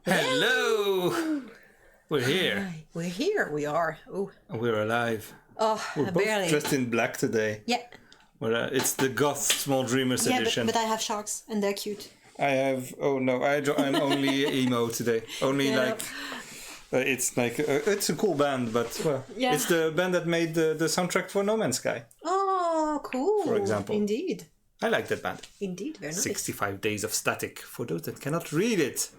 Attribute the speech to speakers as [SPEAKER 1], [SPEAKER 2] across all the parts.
[SPEAKER 1] Hello! We're here.
[SPEAKER 2] Hi. We're here. We are. Oh,
[SPEAKER 1] We're alive.
[SPEAKER 2] We're
[SPEAKER 1] Both
[SPEAKER 2] barely.
[SPEAKER 1] dressed in black today.
[SPEAKER 2] Yeah.
[SPEAKER 1] It's the Goth Small Dreamers edition.
[SPEAKER 2] But I have sharks and they're cute.
[SPEAKER 1] I have. Oh no! I'm only emo today. Only it's it's a cool band, but it's the band that made the soundtrack for No Man's Sky.
[SPEAKER 2] Oh, cool!
[SPEAKER 1] For example,
[SPEAKER 2] indeed.
[SPEAKER 1] I like that band.
[SPEAKER 2] Indeed, very nice.
[SPEAKER 1] 65 Days of Static for those that cannot read it.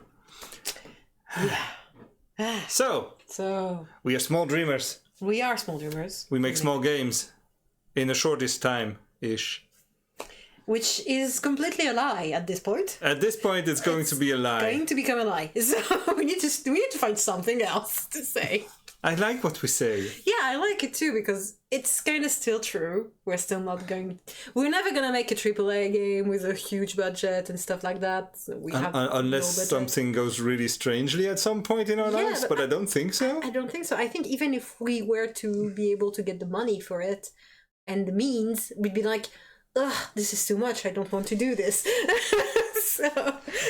[SPEAKER 2] Yeah.
[SPEAKER 1] So we are small dreamers.
[SPEAKER 2] We are small dreamers.
[SPEAKER 1] We make small games in the shortest time ish.
[SPEAKER 2] Which is completely a lie at this point.
[SPEAKER 1] At this point, it's going to be a lie.
[SPEAKER 2] Going to become a lie. So we need to find something else to say.
[SPEAKER 1] I like what we say.
[SPEAKER 2] Yeah, I like it too because it's kind of still true. We're never gonna make a AAA game with a huge budget and stuff like that. So we have
[SPEAKER 1] unless
[SPEAKER 2] no
[SPEAKER 1] something goes really strangely at some point in our lives, but I don't think so.
[SPEAKER 2] I don't think so. I think even if we were to be able to get the money for it and the means, we'd be like, ugh, this is too much. I don't want to do this.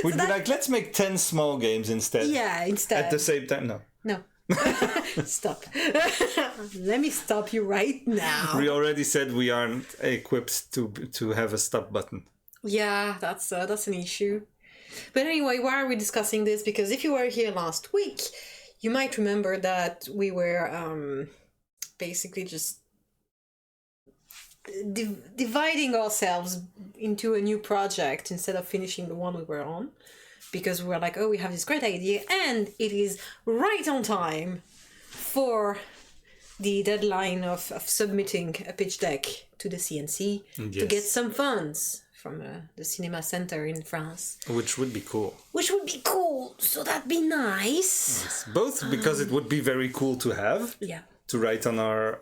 [SPEAKER 1] We'd be like, let's make 10 small games instead.
[SPEAKER 2] Yeah, instead.
[SPEAKER 1] At the same time, no.
[SPEAKER 2] Stop. Let me stop you right now.
[SPEAKER 1] We already said we aren't equipped to have a stop button.
[SPEAKER 2] Yeah, that's an issue. But anyway, why are we discussing this? Because if you were here last week, you might remember that we were basically just dividing ourselves into a new project instead of finishing the one we were on. Because we were like, we have this great idea and it is right on time for the deadline of submitting a pitch deck to the CNC to get some funds from the cinema center in France.
[SPEAKER 1] Which would be cool.
[SPEAKER 2] So that'd be nice.
[SPEAKER 1] Yes. Both because it would be very cool to have.
[SPEAKER 2] Yeah.
[SPEAKER 1] To write on our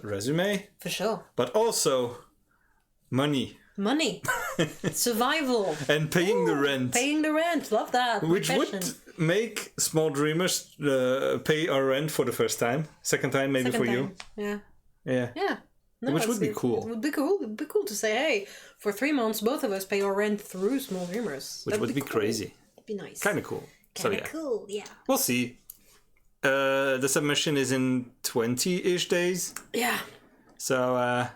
[SPEAKER 1] resume.
[SPEAKER 2] For sure.
[SPEAKER 1] But also money.
[SPEAKER 2] Survival,
[SPEAKER 1] and paying the rent.
[SPEAKER 2] Love that.
[SPEAKER 1] Which would make small dreamers pay our rent for the first time, second time maybe for you. Yeah. No, which would be cool.
[SPEAKER 2] It would be cool. It'd be cool to say, hey, for 3 months both of us pay our rent through small dreamers.
[SPEAKER 1] Which would be
[SPEAKER 2] cool.
[SPEAKER 1] crazy.
[SPEAKER 2] It'd be nice.
[SPEAKER 1] Kind of cool.
[SPEAKER 2] Cool. Yeah.
[SPEAKER 1] We'll see. The submission is in 20-ish days.
[SPEAKER 2] Yeah.
[SPEAKER 1] So.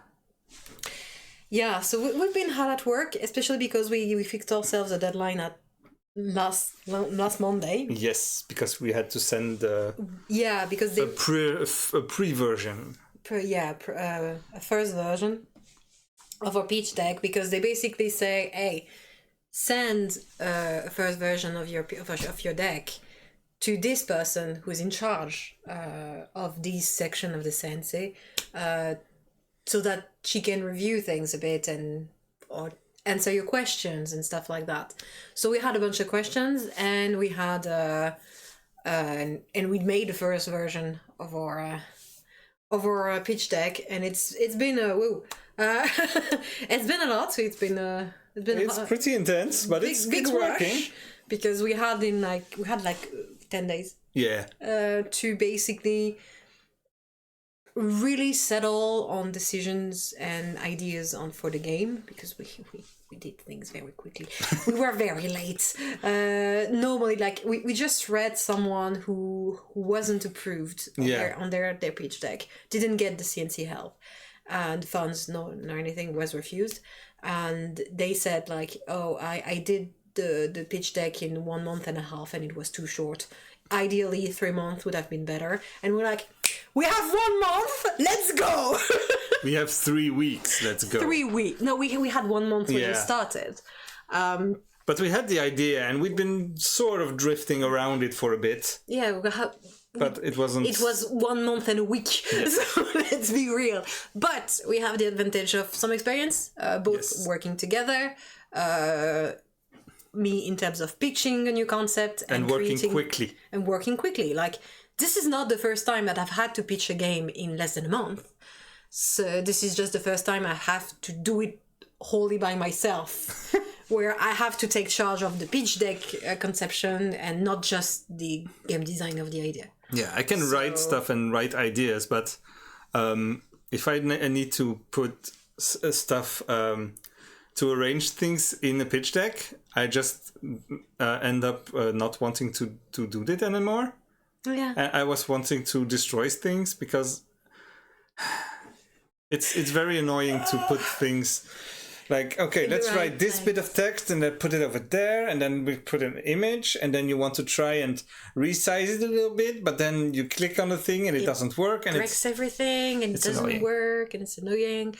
[SPEAKER 2] Yeah, so we've been hard at work, especially because we fixed ourselves a deadline at last Monday.
[SPEAKER 1] Yes, because we had to send
[SPEAKER 2] because they
[SPEAKER 1] a pre-version.
[SPEAKER 2] A first version of our pitch deck, because they basically say, hey, send a first version of your deck to this person who's in charge of this section of the CNC, so that she can review things a bit or answer your questions and stuff like that. So we had a bunch of questions, and we had and we'd made the first version of our pitch deck, and it's been it's been a lot. So it's
[SPEAKER 1] pretty intense, but it's working
[SPEAKER 2] because we had 10 days.
[SPEAKER 1] Yeah.
[SPEAKER 2] To basically really settle on decisions and ideas for the game, because we did things very quickly. We were very late. Normally, we just read someone who wasn't approved on their pitch deck, didn't get the CNC help, and funds nor anything, was refused, and they said I did the pitch deck in 1 month and a half and it was too short. Ideally 3 months would have been better. And we're like, we have 1 month, let's go.
[SPEAKER 1] We have 3 weeks, let's go.
[SPEAKER 2] 3 weeks. No, we had 1 month when we started.
[SPEAKER 1] But we had the idea and we'd been sort of drifting around it for a bit.
[SPEAKER 2] Yeah,
[SPEAKER 1] but it wasn't.
[SPEAKER 2] It was 1 month and a week. Yes. So let's be real. But we have the advantage of some experience, both working together, me in terms of pitching a new concept
[SPEAKER 1] and working quickly.
[SPEAKER 2] Like, this is not the first time that I've had to pitch a game in less than a month. So this is just the first time I have to do it wholly by myself, where I have to take charge of the pitch deck conception and not just the game design of the idea.
[SPEAKER 1] Yeah, I can write stuff and write ideas, but if I need to put stuff to arrange things in a pitch deck, I just end up not wanting to do that anymore.
[SPEAKER 2] Yeah.
[SPEAKER 1] And I was wanting to destroy things because it's very annoying to put things like, okay, let's write this bit of text and then put it over there, and then we put an image, and then you want to try and resize it a little bit, but then you click on the thing and it doesn't work, and
[SPEAKER 2] breaks everything, and it doesn't
[SPEAKER 1] annoying.
[SPEAKER 2] work, and it's annoying.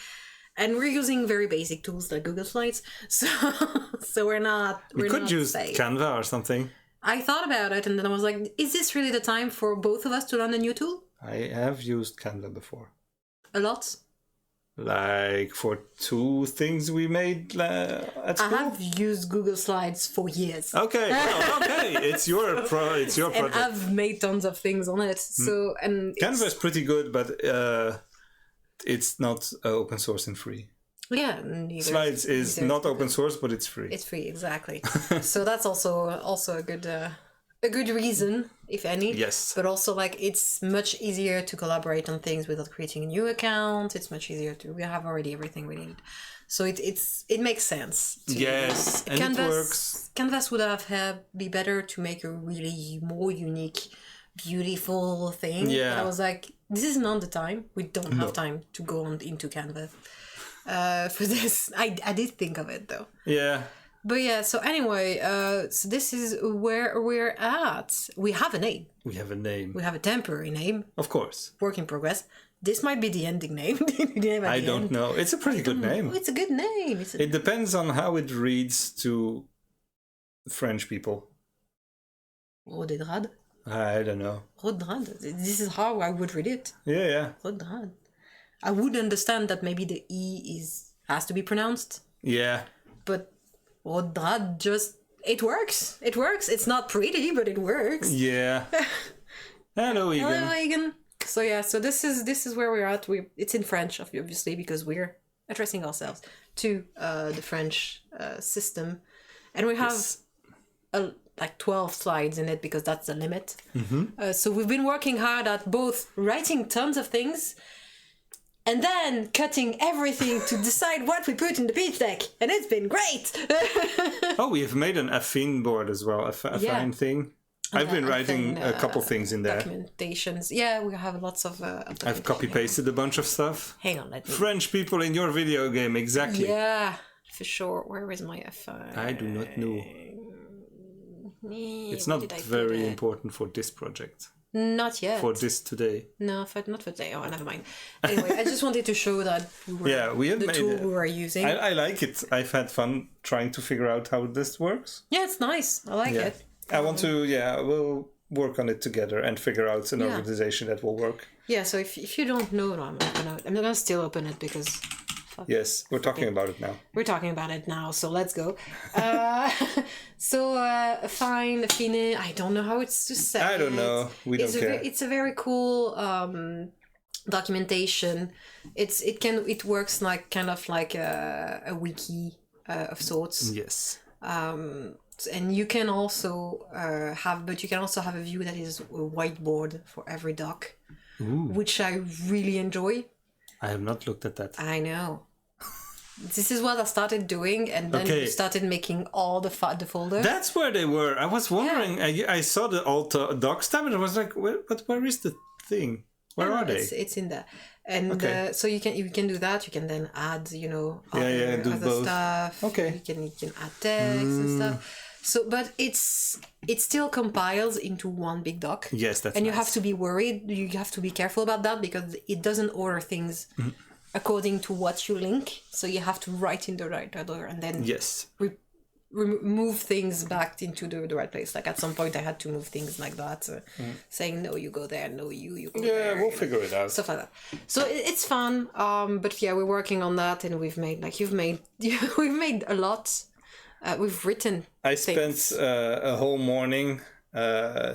[SPEAKER 2] And we're using very basic tools like Google Slides, so we're not.
[SPEAKER 1] We could use
[SPEAKER 2] safe.
[SPEAKER 1] Canva or something.
[SPEAKER 2] I thought about it, and then I was like, "Is this really the time for both of us to learn a new tool?"
[SPEAKER 1] I have used Canva before.
[SPEAKER 2] A lot.
[SPEAKER 1] Like for 2 things we made at school.
[SPEAKER 2] I have used Google Slides for years.
[SPEAKER 1] Okay, well, okay, it's your project.
[SPEAKER 2] And I've made tons of things on it. So and
[SPEAKER 1] Canva is pretty good, but it's not open source and free.
[SPEAKER 2] Yeah,
[SPEAKER 1] Slides is not open source, but it's free.
[SPEAKER 2] It's free, exactly. So that's also a good reason, if any.
[SPEAKER 1] Yes.
[SPEAKER 2] But also, like, it's much easier to collaborate on things without creating a new account. It's much easier we have already everything we need. So it makes sense.
[SPEAKER 1] Yes, and it works.
[SPEAKER 2] Canvas would be better to make a really more unique, beautiful thing.
[SPEAKER 1] Yeah.
[SPEAKER 2] But I was like, this is not the time. We don't have time to go into Canva for this. I did think of it, though.
[SPEAKER 1] Yeah.
[SPEAKER 2] But yeah, so anyway, so this is where we're at. We have a name.
[SPEAKER 1] We have a name.
[SPEAKER 2] We have a temporary name.
[SPEAKER 1] Of course.
[SPEAKER 2] Work in progress. This might be the ending name.
[SPEAKER 1] I don't know. It's a pretty good name.
[SPEAKER 2] It's a good name.
[SPEAKER 1] It depends on how it reads to French people.
[SPEAKER 2] Draad?
[SPEAKER 1] I don't know.
[SPEAKER 2] Draad. This is how I would read it.
[SPEAKER 1] Yeah.
[SPEAKER 2] Draad. I would understand that maybe the E has to be pronounced.
[SPEAKER 1] Yeah.
[SPEAKER 2] But Draad just... It works. It works. It's not pretty, but it works.
[SPEAKER 1] Yeah. Hello, Egan.
[SPEAKER 2] Hello, Egan. So yeah, so this is where we're at. It's in French, obviously, because we're addressing ourselves to the French system, and we have like 12 slides in it because that's the limit.
[SPEAKER 1] Mm-hmm.
[SPEAKER 2] So we've been working hard at both writing tons of things and then cutting everything to decide what we put in the pitch deck, and it's been great.
[SPEAKER 1] Oh, we've made an affine board as well, a fine thing. I've been writing a couple things in there.
[SPEAKER 2] Documentations. Yeah, we have lots of...
[SPEAKER 1] I've copy-pasted a bunch of stuff.
[SPEAKER 2] Hang on, let me...
[SPEAKER 1] French people in your video game, exactly.
[SPEAKER 2] Yeah, for sure. Where is my F5?
[SPEAKER 1] I do not know. It's not very important for this project.
[SPEAKER 2] Not yet.
[SPEAKER 1] For this today.
[SPEAKER 2] No, not for today. Oh, never mind. Anyway, I just wanted to show that
[SPEAKER 1] we have
[SPEAKER 2] the
[SPEAKER 1] made
[SPEAKER 2] tool we were using.
[SPEAKER 1] I like it. I've had fun trying to figure out how this works.
[SPEAKER 2] Yeah, it's nice. I like it.
[SPEAKER 1] I want to, we'll work on it together and figure out an organization that will work.
[SPEAKER 2] Yeah, so if you don't know, I'm not gonna still open it because...
[SPEAKER 1] Yes, we're talking about it now.
[SPEAKER 2] We're talking about it now, so let's go. Fine, fine, I don't know how it's to say.
[SPEAKER 1] I don't know. We don't care.
[SPEAKER 2] It's a very cool documentation. It works like kind of like a wiki of sorts.
[SPEAKER 1] Yes.
[SPEAKER 2] And you can also have a view that is a whiteboard for every doc, which I really enjoy.
[SPEAKER 1] I have not looked at that.
[SPEAKER 2] I know. This is what I started doing, and then we started making all the folders.
[SPEAKER 1] That's where they were. I was wondering. I saw the alt docs tab, and I was like, where is the thing? Where are they?
[SPEAKER 2] It's in there, and so you can do that. You can then add, other
[SPEAKER 1] both.
[SPEAKER 2] stuff.
[SPEAKER 1] Okay.
[SPEAKER 2] You can add text and stuff. So, but it still compiles into one big doc.
[SPEAKER 1] Yes, that's
[SPEAKER 2] and
[SPEAKER 1] nice.
[SPEAKER 2] You have to be worried. You have to be careful about that because it doesn't order things according to what you link. So you have to write in the right order and then move things back into the right place. Like at some point, I had to move things like that, saying no, you go there, no, you go there.
[SPEAKER 1] Yeah, we'll figure it out.
[SPEAKER 2] Stuff like that. So it's fun. But yeah, we're working on that, and we've made we've made a lot. We've written.
[SPEAKER 1] I spent a whole morning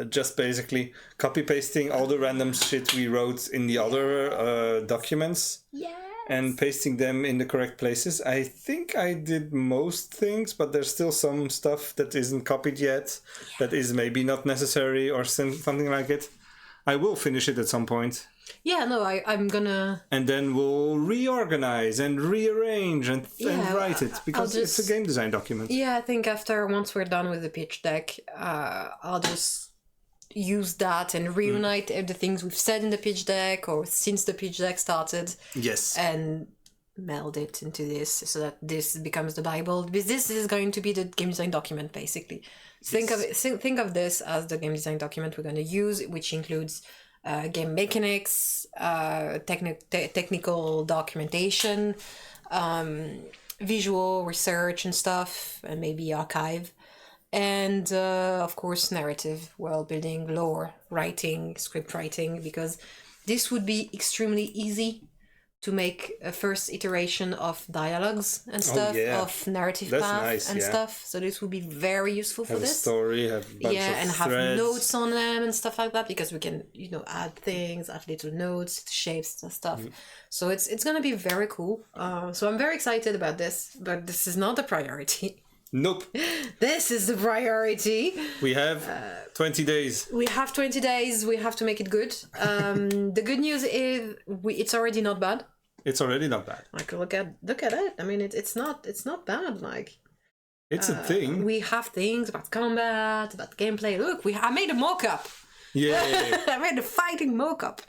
[SPEAKER 1] just basically copy pasting all the random shit we wrote in the other documents.
[SPEAKER 2] Yes.
[SPEAKER 1] And pasting them in the correct places. I think I did most things, but there's still some stuff that isn't copied yet, that is maybe not necessary or something like it. I will finish it at some point.
[SPEAKER 2] Yeah, no, I'm gonna...
[SPEAKER 1] And then we'll reorganize and rearrange and write it, because it's a game design document.
[SPEAKER 2] Yeah, I think once we're done with the pitch deck, I'll just use that and reunite the things we've said in the pitch deck or since the pitch deck started.
[SPEAKER 1] Yes.
[SPEAKER 2] And meld it into this so that this becomes the Bible. This is going to be the game design document, basically. So think of this as the game design document we're going to use, which includes game mechanics, technical documentation, visual research and stuff, and maybe archive, and of course narrative, world building, lore writing, script writing, because this would be extremely easy to make a first iteration of dialogues and stuff, of narrative path and stuff. So this would be very useful for this.
[SPEAKER 1] Have a story, have a bunch of
[SPEAKER 2] and
[SPEAKER 1] threads.
[SPEAKER 2] have notes on them and stuff like that, because we can, add things, add little notes, shapes and stuff. So it's gonna be very cool. So I'm very excited about this, but this is not the priority.
[SPEAKER 1] Nope.
[SPEAKER 2] This is the priority.
[SPEAKER 1] We have 20 days.
[SPEAKER 2] We have 20 days. We have to make it good. The good news is it's already not bad.
[SPEAKER 1] It's already not bad.
[SPEAKER 2] Like look at it. I mean, it's not bad. Like
[SPEAKER 1] it's a thing.
[SPEAKER 2] We have things about combat, about gameplay. Look, I made a mock-up.
[SPEAKER 1] Yeah.
[SPEAKER 2] I made a fighting mock-up.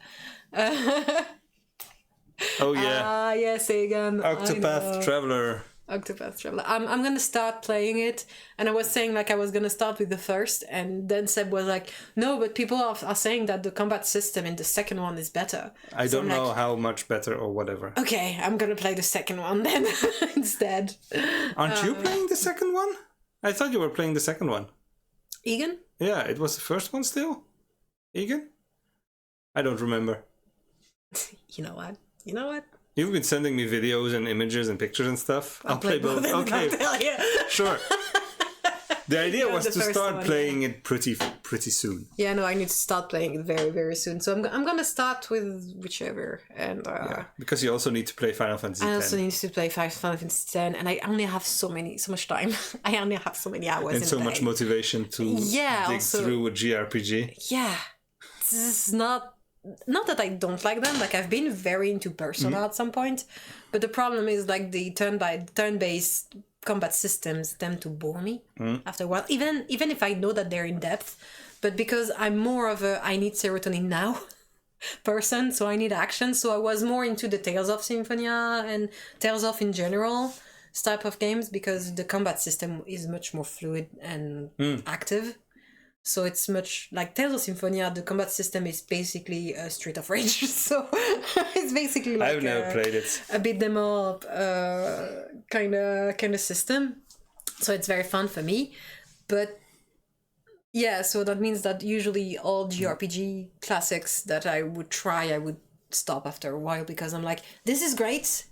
[SPEAKER 1] Oh yeah.
[SPEAKER 2] Yes, again.
[SPEAKER 1] Octopath Traveler.
[SPEAKER 2] Octopath Traveler. I'm gonna start playing it, and I was saying I was gonna start with the first, and then Seb was like, "No, but people are saying that the combat system in the second one is better."
[SPEAKER 1] I don't know how much better or whatever.
[SPEAKER 2] Okay, I'm gonna play the second one then instead.
[SPEAKER 1] Aren't you playing the second one? I thought you were playing the second one.
[SPEAKER 2] Egan?
[SPEAKER 1] Yeah, it was the first one still. Egan? I don't remember.
[SPEAKER 2] You know what?
[SPEAKER 1] You've been sending me videos and images and pictures and stuff. I'll play both. Okay, sure. The idea was to start playing it pretty soon.
[SPEAKER 2] Yeah, no, I need to start playing it very, very soon. So I'm gonna start with whichever, and
[SPEAKER 1] because you also need to play Final Fantasy X.
[SPEAKER 2] I also need to play Final Fantasy X, and I only have so much time. I only have so many hours
[SPEAKER 1] and so much motivation to dig through a JRPG.
[SPEAKER 2] Yeah, this is not that I don't like them. Like I've been very into Persona at some point, but the problem is like the turn-based combat systems tend to bore me after a while. Even if I know that they're in depth, but because I'm more of a I need serotonin now person, so I need action. So I was more into the Tales of Symphonia and Tales of in general type of games, because the combat system is much more fluid and active. So it's much like Tales of Symphonia. The combat system is basically a Street of Rage. So it's basically like
[SPEAKER 1] I've never played it.
[SPEAKER 2] A beat them up kind of system. So it's very fun for me. But yeah, so that means that usually all JRPG classics that I would try, I would stop after a while, because I'm like, this is great,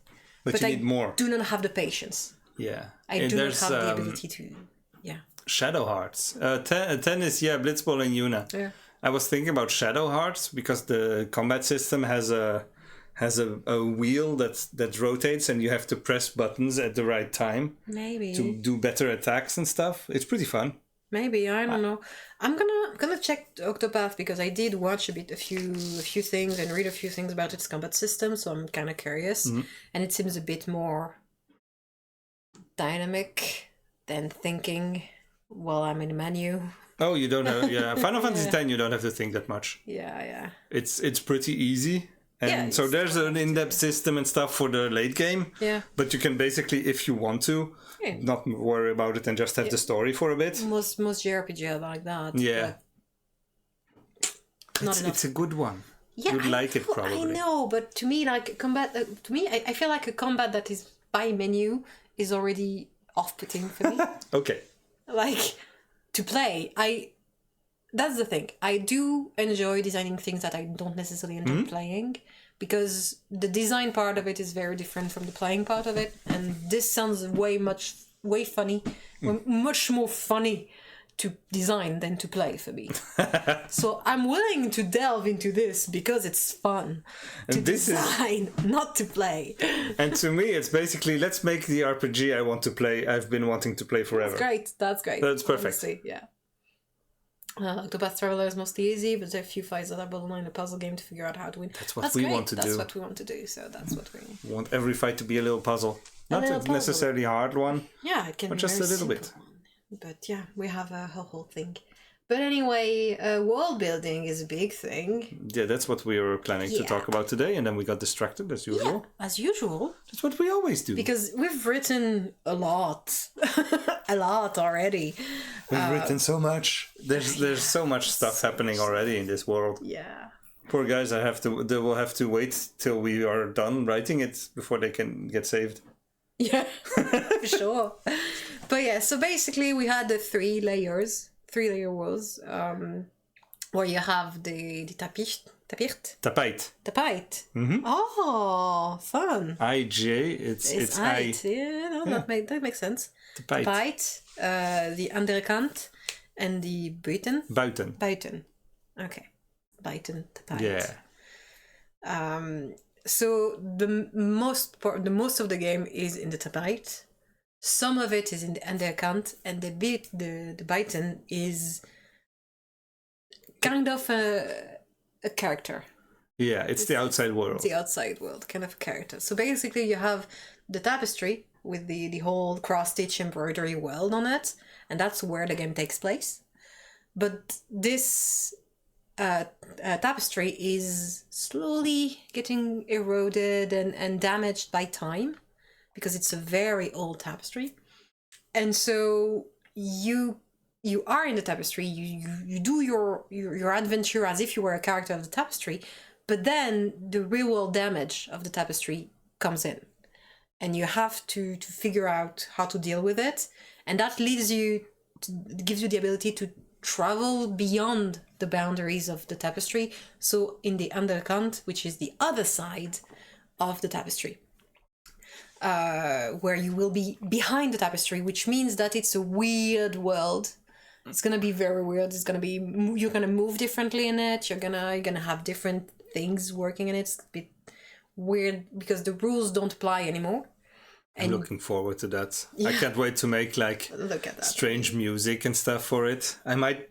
[SPEAKER 1] but you need more.
[SPEAKER 2] Do not have the patience.
[SPEAKER 1] Yeah,
[SPEAKER 2] I do not have the ability to. Yeah.
[SPEAKER 1] Shadow Hearts. Tennis, Blitzball and Yuna.
[SPEAKER 2] Yeah.
[SPEAKER 1] I was thinking about Shadow Hearts because the combat system has a wheel that rotates, and you have to press buttons at the right time.
[SPEAKER 2] Maybe.
[SPEAKER 1] To do better attacks and stuff. It's pretty fun.
[SPEAKER 2] Maybe, I don't know. I'm gonna check Octopath, because I did watch a few things and read a few things about its combat system, so I'm kind of curious. And it seems a bit more dynamic than thinking while I'm in the menu.
[SPEAKER 1] Oh, you don't have Final Fantasy X, you don't have to think that much.
[SPEAKER 2] Yeah.
[SPEAKER 1] It's pretty easy. And so there's an in-depth system and stuff for the late game.
[SPEAKER 2] Yeah.
[SPEAKER 1] But you can basically, if you want to, not worry about it and just have the story for a bit.
[SPEAKER 2] Most JRPG are like that.
[SPEAKER 1] Yeah. It's a good one.
[SPEAKER 2] Yeah,
[SPEAKER 1] you'd like it probably.
[SPEAKER 2] I know, but to me, like combat, I feel like a combat that is by menu is already off-putting for me.
[SPEAKER 1] Okay.
[SPEAKER 2] Like, to play, that's the thing. I do enjoy designing things that I don't necessarily enjoy playing, because the design part of it is very different from the playing part of it, and this sounds way funny, much more funny to design than to play for me. So I'm willing to delve into this because it's fun to design, not to play.
[SPEAKER 1] And to me, it's basically, let's make the RPG I want to play. I've been wanting to play forever.
[SPEAKER 2] That's great. That's perfect.
[SPEAKER 1] Honestly,
[SPEAKER 2] yeah. Octopath Traveler is mostly easy, but there are a few fights that are borderline a puzzle game to figure out how to win.
[SPEAKER 1] That's what we want to do.
[SPEAKER 2] That's what we want to do, so that's what we
[SPEAKER 1] want every fight to be a little puzzle. Not a necessarily hard one.
[SPEAKER 2] Yeah, it can be
[SPEAKER 1] just a little bit.
[SPEAKER 2] But yeah, we have a whole thing. But anyway, world building is a big thing.
[SPEAKER 1] Yeah, that's what we were planning to talk about today, and then we got distracted as usual.
[SPEAKER 2] Yeah, as usual.
[SPEAKER 1] That's what we always do.
[SPEAKER 2] Because we've written a lot. A lot already.
[SPEAKER 1] We've written so much. There's so much stuff happening already in this world.
[SPEAKER 2] Yeah.
[SPEAKER 1] Poor guys, they will have to wait till we are done writing it before they can get saved.
[SPEAKER 2] Yeah, for sure. But yeah, so basically we had the three layer walls, where you have the tapijt. Tapijt.
[SPEAKER 1] Mm-hmm.
[SPEAKER 2] Oh, fun.
[SPEAKER 1] IJ, it's I.
[SPEAKER 2] Yeah, no, that makes sense.
[SPEAKER 1] Tapijt.
[SPEAKER 2] The andere kant and the buiten.
[SPEAKER 1] Buiten.
[SPEAKER 2] Okay. Buiten, tapijt.
[SPEAKER 1] Yeah.
[SPEAKER 2] So the most of the game is in the tapijt. Some of it is in the underkant, and the buiten is kind of a character.
[SPEAKER 1] Yeah, it's the outside world.
[SPEAKER 2] The outside world, kind of a character. So basically you have the tapestry with the whole cross-stitch embroidery world on it, and that's where the game takes place. But this tapestry is slowly getting eroded and damaged by time, because it's a very old tapestry. And so you are in the tapestry, you do your adventure as if you were a character of the tapestry, but then the real world damage of the tapestry comes in. And you have to figure out how to deal with it. And that gives you the ability to travel beyond the boundaries of the tapestry. So in the underkant, which is the other side of the tapestry, where you will be behind the tapestry, which means that it's a weird world. It's gonna be very weird. You're gonna move differently in it. You're gonna have different things working in it. It's a bit weird because the rules don't apply anymore.
[SPEAKER 1] I'm looking forward to that. Yeah. I can't wait to make
[SPEAKER 2] look at that.
[SPEAKER 1] Strange music and stuff for it. I might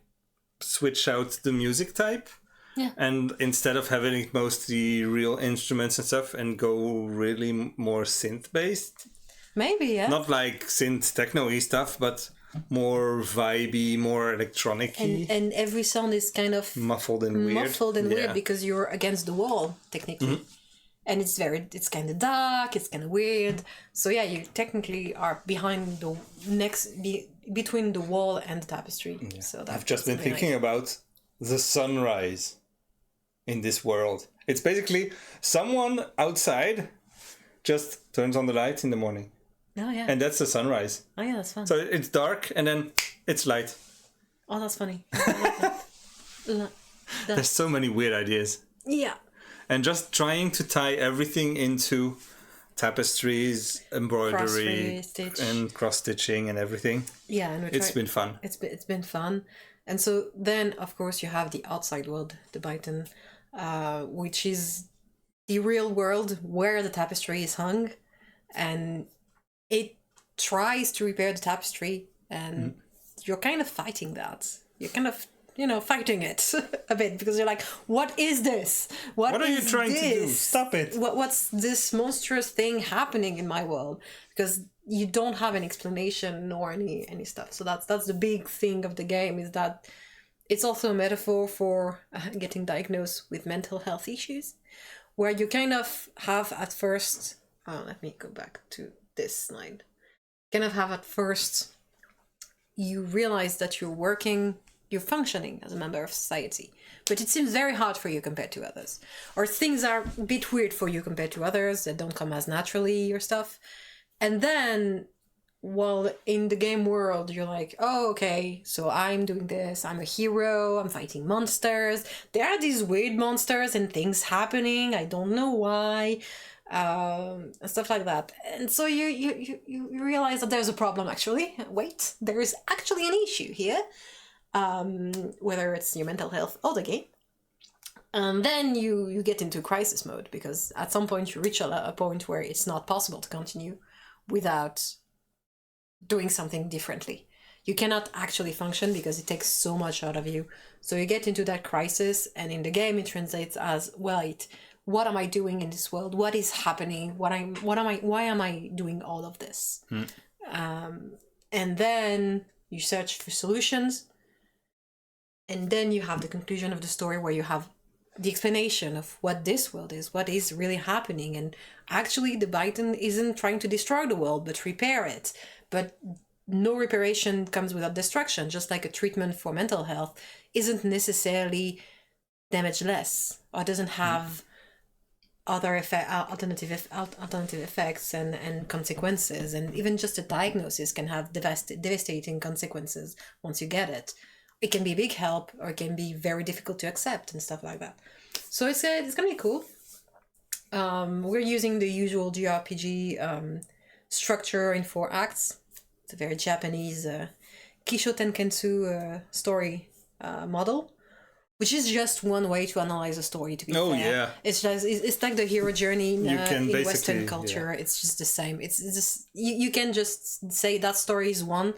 [SPEAKER 1] switch out the music type.
[SPEAKER 2] Yeah.
[SPEAKER 1] And instead of having it mostly real instruments and stuff, and go really more synth based.
[SPEAKER 2] Maybe, yeah.
[SPEAKER 1] Not like synth techno-y stuff, but more vibey, more electronic-y.
[SPEAKER 2] And every sound is kind of
[SPEAKER 1] muffled and weird
[SPEAKER 2] because you're against the wall, technically. Mm-hmm. And it's kind of dark, it's kind of weird. So yeah, you technically are behind between the wall and the tapestry. Yeah. So
[SPEAKER 1] I've just been thinking about the sunrise in this world. It's basically someone outside just turns on the light in the morning.
[SPEAKER 2] Oh yeah.
[SPEAKER 1] And that's the sunrise.
[SPEAKER 2] Oh yeah, that's fun.
[SPEAKER 1] So it's dark and then it's light.
[SPEAKER 2] Oh, that's funny. I like that.
[SPEAKER 1] There's so many weird ideas.
[SPEAKER 2] Yeah.
[SPEAKER 1] And just trying to tie everything into tapestries, embroidery, and cross-stitching and everything.
[SPEAKER 2] Yeah, and
[SPEAKER 1] it's been fun.
[SPEAKER 2] It's been fun. And so then, of course, you have the outside world, the buiten, which is the real world where the tapestry is hung. And it tries to repair the tapestry, and you're kind of fighting that. You're kind of, fighting it a bit, because you're like, what is this? What are you trying to do?
[SPEAKER 1] Stop it.
[SPEAKER 2] What's this monstrous thing happening in my world? Because you don't have an explanation or any stuff. So that's the big thing of the game, is that it's also a metaphor for getting diagnosed with mental health issues, where you kind of have at first, let me go back to this slide, kind of have at first, you realize that you're functioning as a member of society, but it seems very hard for you compared to others, or things are a bit weird for you compared to others that don't come as naturally or stuff. And then, well, in the game world, you're like, oh, okay, so I'm doing this, I'm a hero, I'm fighting monsters, there are these weird monsters and things happening, I don't know why, and stuff like that. And so you realize that there's a problem, actually. Wait, there is actually an issue here. Whether it's your mental health or the game. And then you get into crisis mode, because at some point you reach a point where it's not possible to continue without doing something differently. You cannot actually function because it takes so much out of you. So you get into that crisis, and in the game it translates as, wait, what am I doing in this world? What is happening? Why am I doing all of this? And then you search for solutions, and then you have the conclusion of the story where you have the explanation of what this world is, what is really happening. And actually the Biden isn't trying to destroy the world, but repair it. But no reparation comes without destruction, just like a treatment for mental health isn't necessarily damageless or doesn't have other alternative effects and consequences. And even just a diagnosis can have devastating consequences once you get it. It can be a big help, or it can be very difficult to accept and stuff like that. So it's gonna be cool. We're using the usual JRPG structure in 4 acts. It's a very Japanese Kisho Tenketsu story model, which is just one way to analyze a story, to be fair.
[SPEAKER 1] Yeah.
[SPEAKER 2] It's like the hero journey in Western culture. Yeah. It's just the same. It's just you can just say that story is one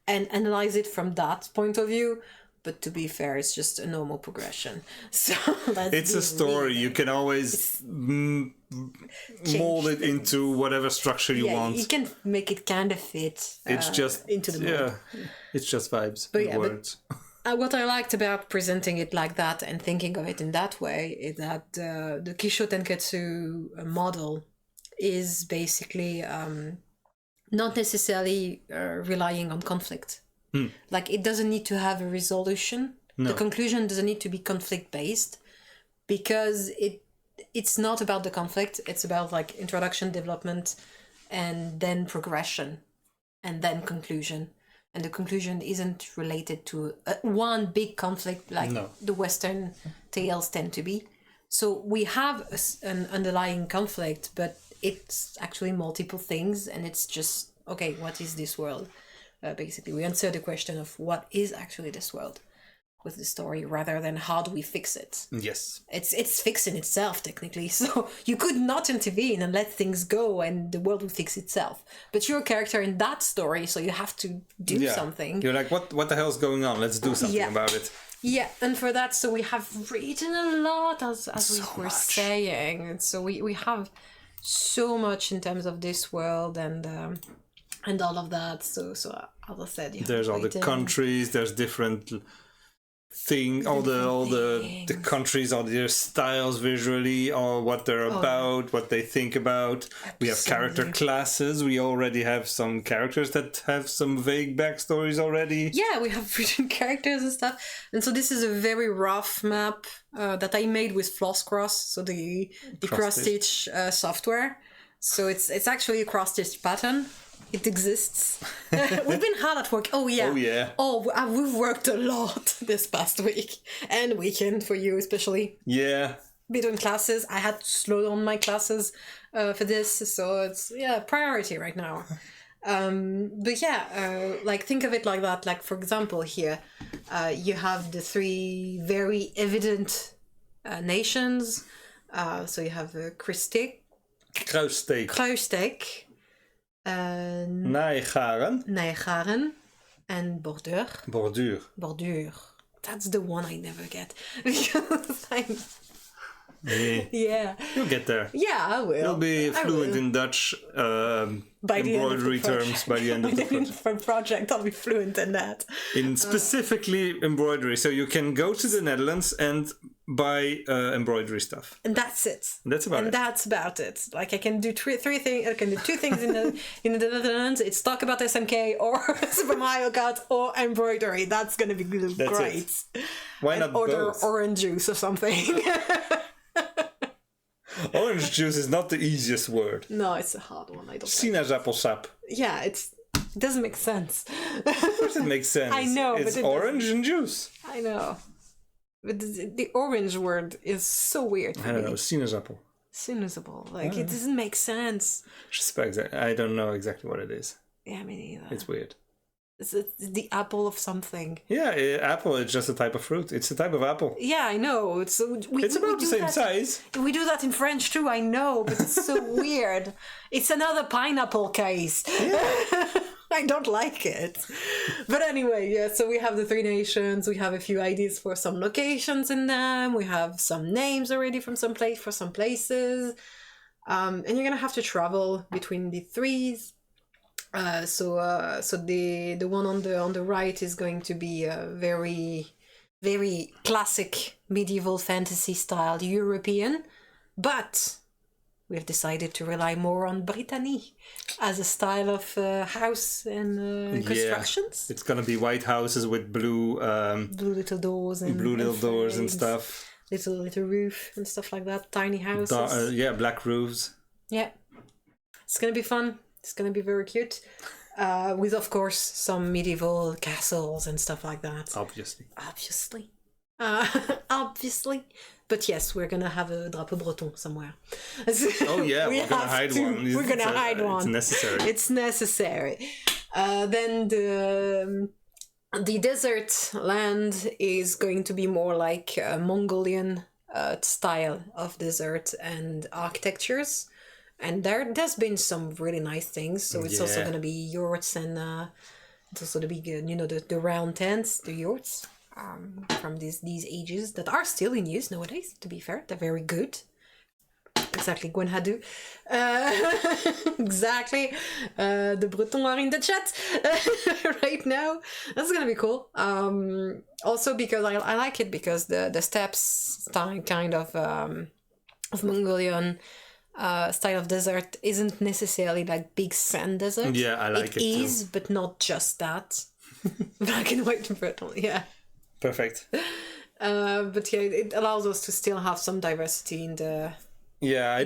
[SPEAKER 2] and analyze it from that point of view. But to be fair, it's just a normal progression. So
[SPEAKER 1] it's a story. You can always mold it into whatever structure you want.
[SPEAKER 2] You can make it kind of fit.
[SPEAKER 1] It's just into the mold. It's just vibes and words.
[SPEAKER 2] What I liked about presenting it like that and thinking of it in that way is that the Kisho Tenketsu model is basically not necessarily relying on conflict. Like, it doesn't need to have a resolution. No. The conclusion doesn't need to be conflict-based, because it's not about the conflict. It's about, like, introduction, development, and then progression, and then conclusion. And the conclusion isn't related to one big conflict like the Western tales tend to be. So we have an underlying conflict, but it's actually multiple things, and it's just, okay, what is this world? Basically, we answer the question of what is actually this world with the story, rather than how do we fix it.
[SPEAKER 1] Yes.
[SPEAKER 2] It's fixing itself, technically. So you could not intervene and let things go and the world will fix itself. But you're a character in that story, so you have to do something.
[SPEAKER 1] You're like, what the hell's going on? Let's do something about it.
[SPEAKER 2] Yeah, and for that, so we have written a lot, as we were saying. And so we have so much in terms of this world and all of that. So as I said,
[SPEAKER 1] there's all the countries, there's different thing, all the countries, all their styles visually, or what they're about, what they think about. Absolutely. We have character classes. We already have some characters that have some vague backstories already.
[SPEAKER 2] Yeah, we have written characters and stuff. And so this is a very rough map that I made with Flosscross, so the cross-stitch software. So it's actually a cross-stitch pattern. It exists. We've been hard at work. Oh, yeah. We've worked a lot this past week and weekend for you, especially.
[SPEAKER 1] Yeah.
[SPEAKER 2] Between classes, I had to slow down my classes for this. So it's, priority right now. Like, think of it like that. Like, for example, here, you have the 3 very evident nations. So you have Kruissteek. Nijgaren and Borduur. That's the one I never get. Yeah.
[SPEAKER 1] You'll get there.
[SPEAKER 2] Yeah, I will.
[SPEAKER 1] You'll be fluent in Dutch embroidery terms by the end of the
[SPEAKER 2] project. I'll be fluent in that.
[SPEAKER 1] In specifically embroidery. So you can go to the Netherlands and buy embroidery stuff.
[SPEAKER 2] And that's it.
[SPEAKER 1] That's about
[SPEAKER 2] it. Like, I can do 3 things. I can do 2 things in the Netherlands. It's talk about SMK or Super Mario Kart or embroidery. That's gonna be great.
[SPEAKER 1] It. Why not
[SPEAKER 2] order
[SPEAKER 1] both?
[SPEAKER 2] Orange juice or something.
[SPEAKER 1] Orange juice is not the easiest word.
[SPEAKER 2] No, it's a hard one. I don't.
[SPEAKER 1] Sinaasappelsap.
[SPEAKER 2] Yeah, it doesn't make sense.
[SPEAKER 1] Of course it makes sense.
[SPEAKER 2] I know,
[SPEAKER 1] it's orange and juice.
[SPEAKER 2] I know. But the orange word is so weird for me.
[SPEAKER 1] I don't know, sinaasappel.
[SPEAKER 2] Sinaasappel. Like, it doesn't make sense.
[SPEAKER 1] I don't know exactly what it is.
[SPEAKER 2] Yeah, me neither.
[SPEAKER 1] It's weird.
[SPEAKER 2] It's the apple of something.
[SPEAKER 1] Yeah, apple is just a type of fruit. It's a type of apple.
[SPEAKER 2] Yeah, I know. It's
[SPEAKER 1] about the same size.
[SPEAKER 2] We do that in French too, I know, but it's so weird. It's another pineapple case.
[SPEAKER 1] Yeah.
[SPEAKER 2] I don't like it. But anyway, yeah, so we have the 3 nations, we have a few ideas for some locations in them, we have some names already from some places. And you're gonna have to travel between the 3s. So the one on the right is going to be a very classic medieval fantasy style European, but we've decided to rely more on Brittany as a style of house and constructions.
[SPEAKER 1] It's gonna be white houses with blue
[SPEAKER 2] little doors and
[SPEAKER 1] and stuff.
[SPEAKER 2] Little roof and stuff like that. Tiny houses.
[SPEAKER 1] Black roofs.
[SPEAKER 2] Yeah, it's gonna be fun. It's gonna be very cute. With of course some medieval castles and stuff like that.
[SPEAKER 1] Obviously.
[SPEAKER 2] Obviously. But yes, we're gonna have a drapeau breton somewhere.
[SPEAKER 1] Oh yeah, we're gonna hide one.
[SPEAKER 2] We're gonna hide one.
[SPEAKER 1] It's necessary.
[SPEAKER 2] It's necessary. Then the desert land is going to be more like a Mongolian style of desert and architectures. And there's been some really nice things. So it's also going to be yurts and it's also the big, the round tents, the yurts from these ages that are still in use nowadays, to be fair. They're very good. Exactly, Gwen Hadou. Exactly. The Bretons are in the chat right now. That's going to be cool. Also because I like it because the steppes kind of Mongolian style of desert isn't necessarily like big sand desert.
[SPEAKER 1] Yeah, I like it
[SPEAKER 2] is,
[SPEAKER 1] too.
[SPEAKER 2] but not just that. Black and white and Breton, yeah.
[SPEAKER 1] Perfect.
[SPEAKER 2] But yeah, it allows us to still have some diversity in the.
[SPEAKER 1] Yeah, I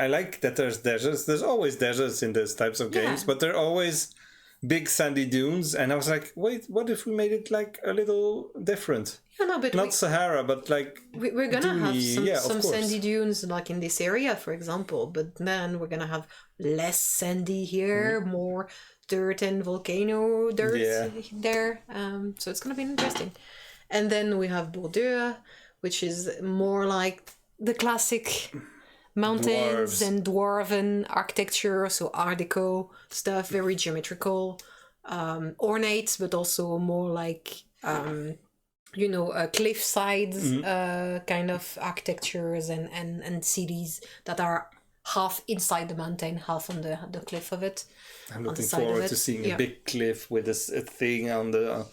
[SPEAKER 1] like that there's deserts. There's always deserts in those types of games, but they're always big sandy dunes. And I was like, wait, what if we made it like a little different?
[SPEAKER 2] Yeah, no, but
[SPEAKER 1] not Sahara, but like
[SPEAKER 2] we're gonna
[SPEAKER 1] Dooney.
[SPEAKER 2] have some sandy dunes like in this area, for example. But then we're gonna have less sandy here, more dirt and volcano dirt there. So it's gonna be interesting. And then we have Bordeaux, which is more like the classic mountains and dwarven architecture, so Art Deco stuff, very geometrical, ornate, but also more like cliff sides kind of architectures and cities that are half inside the mountain, half on the cliff of it.
[SPEAKER 1] I'm looking forward to seeing a big cliff with a thing on the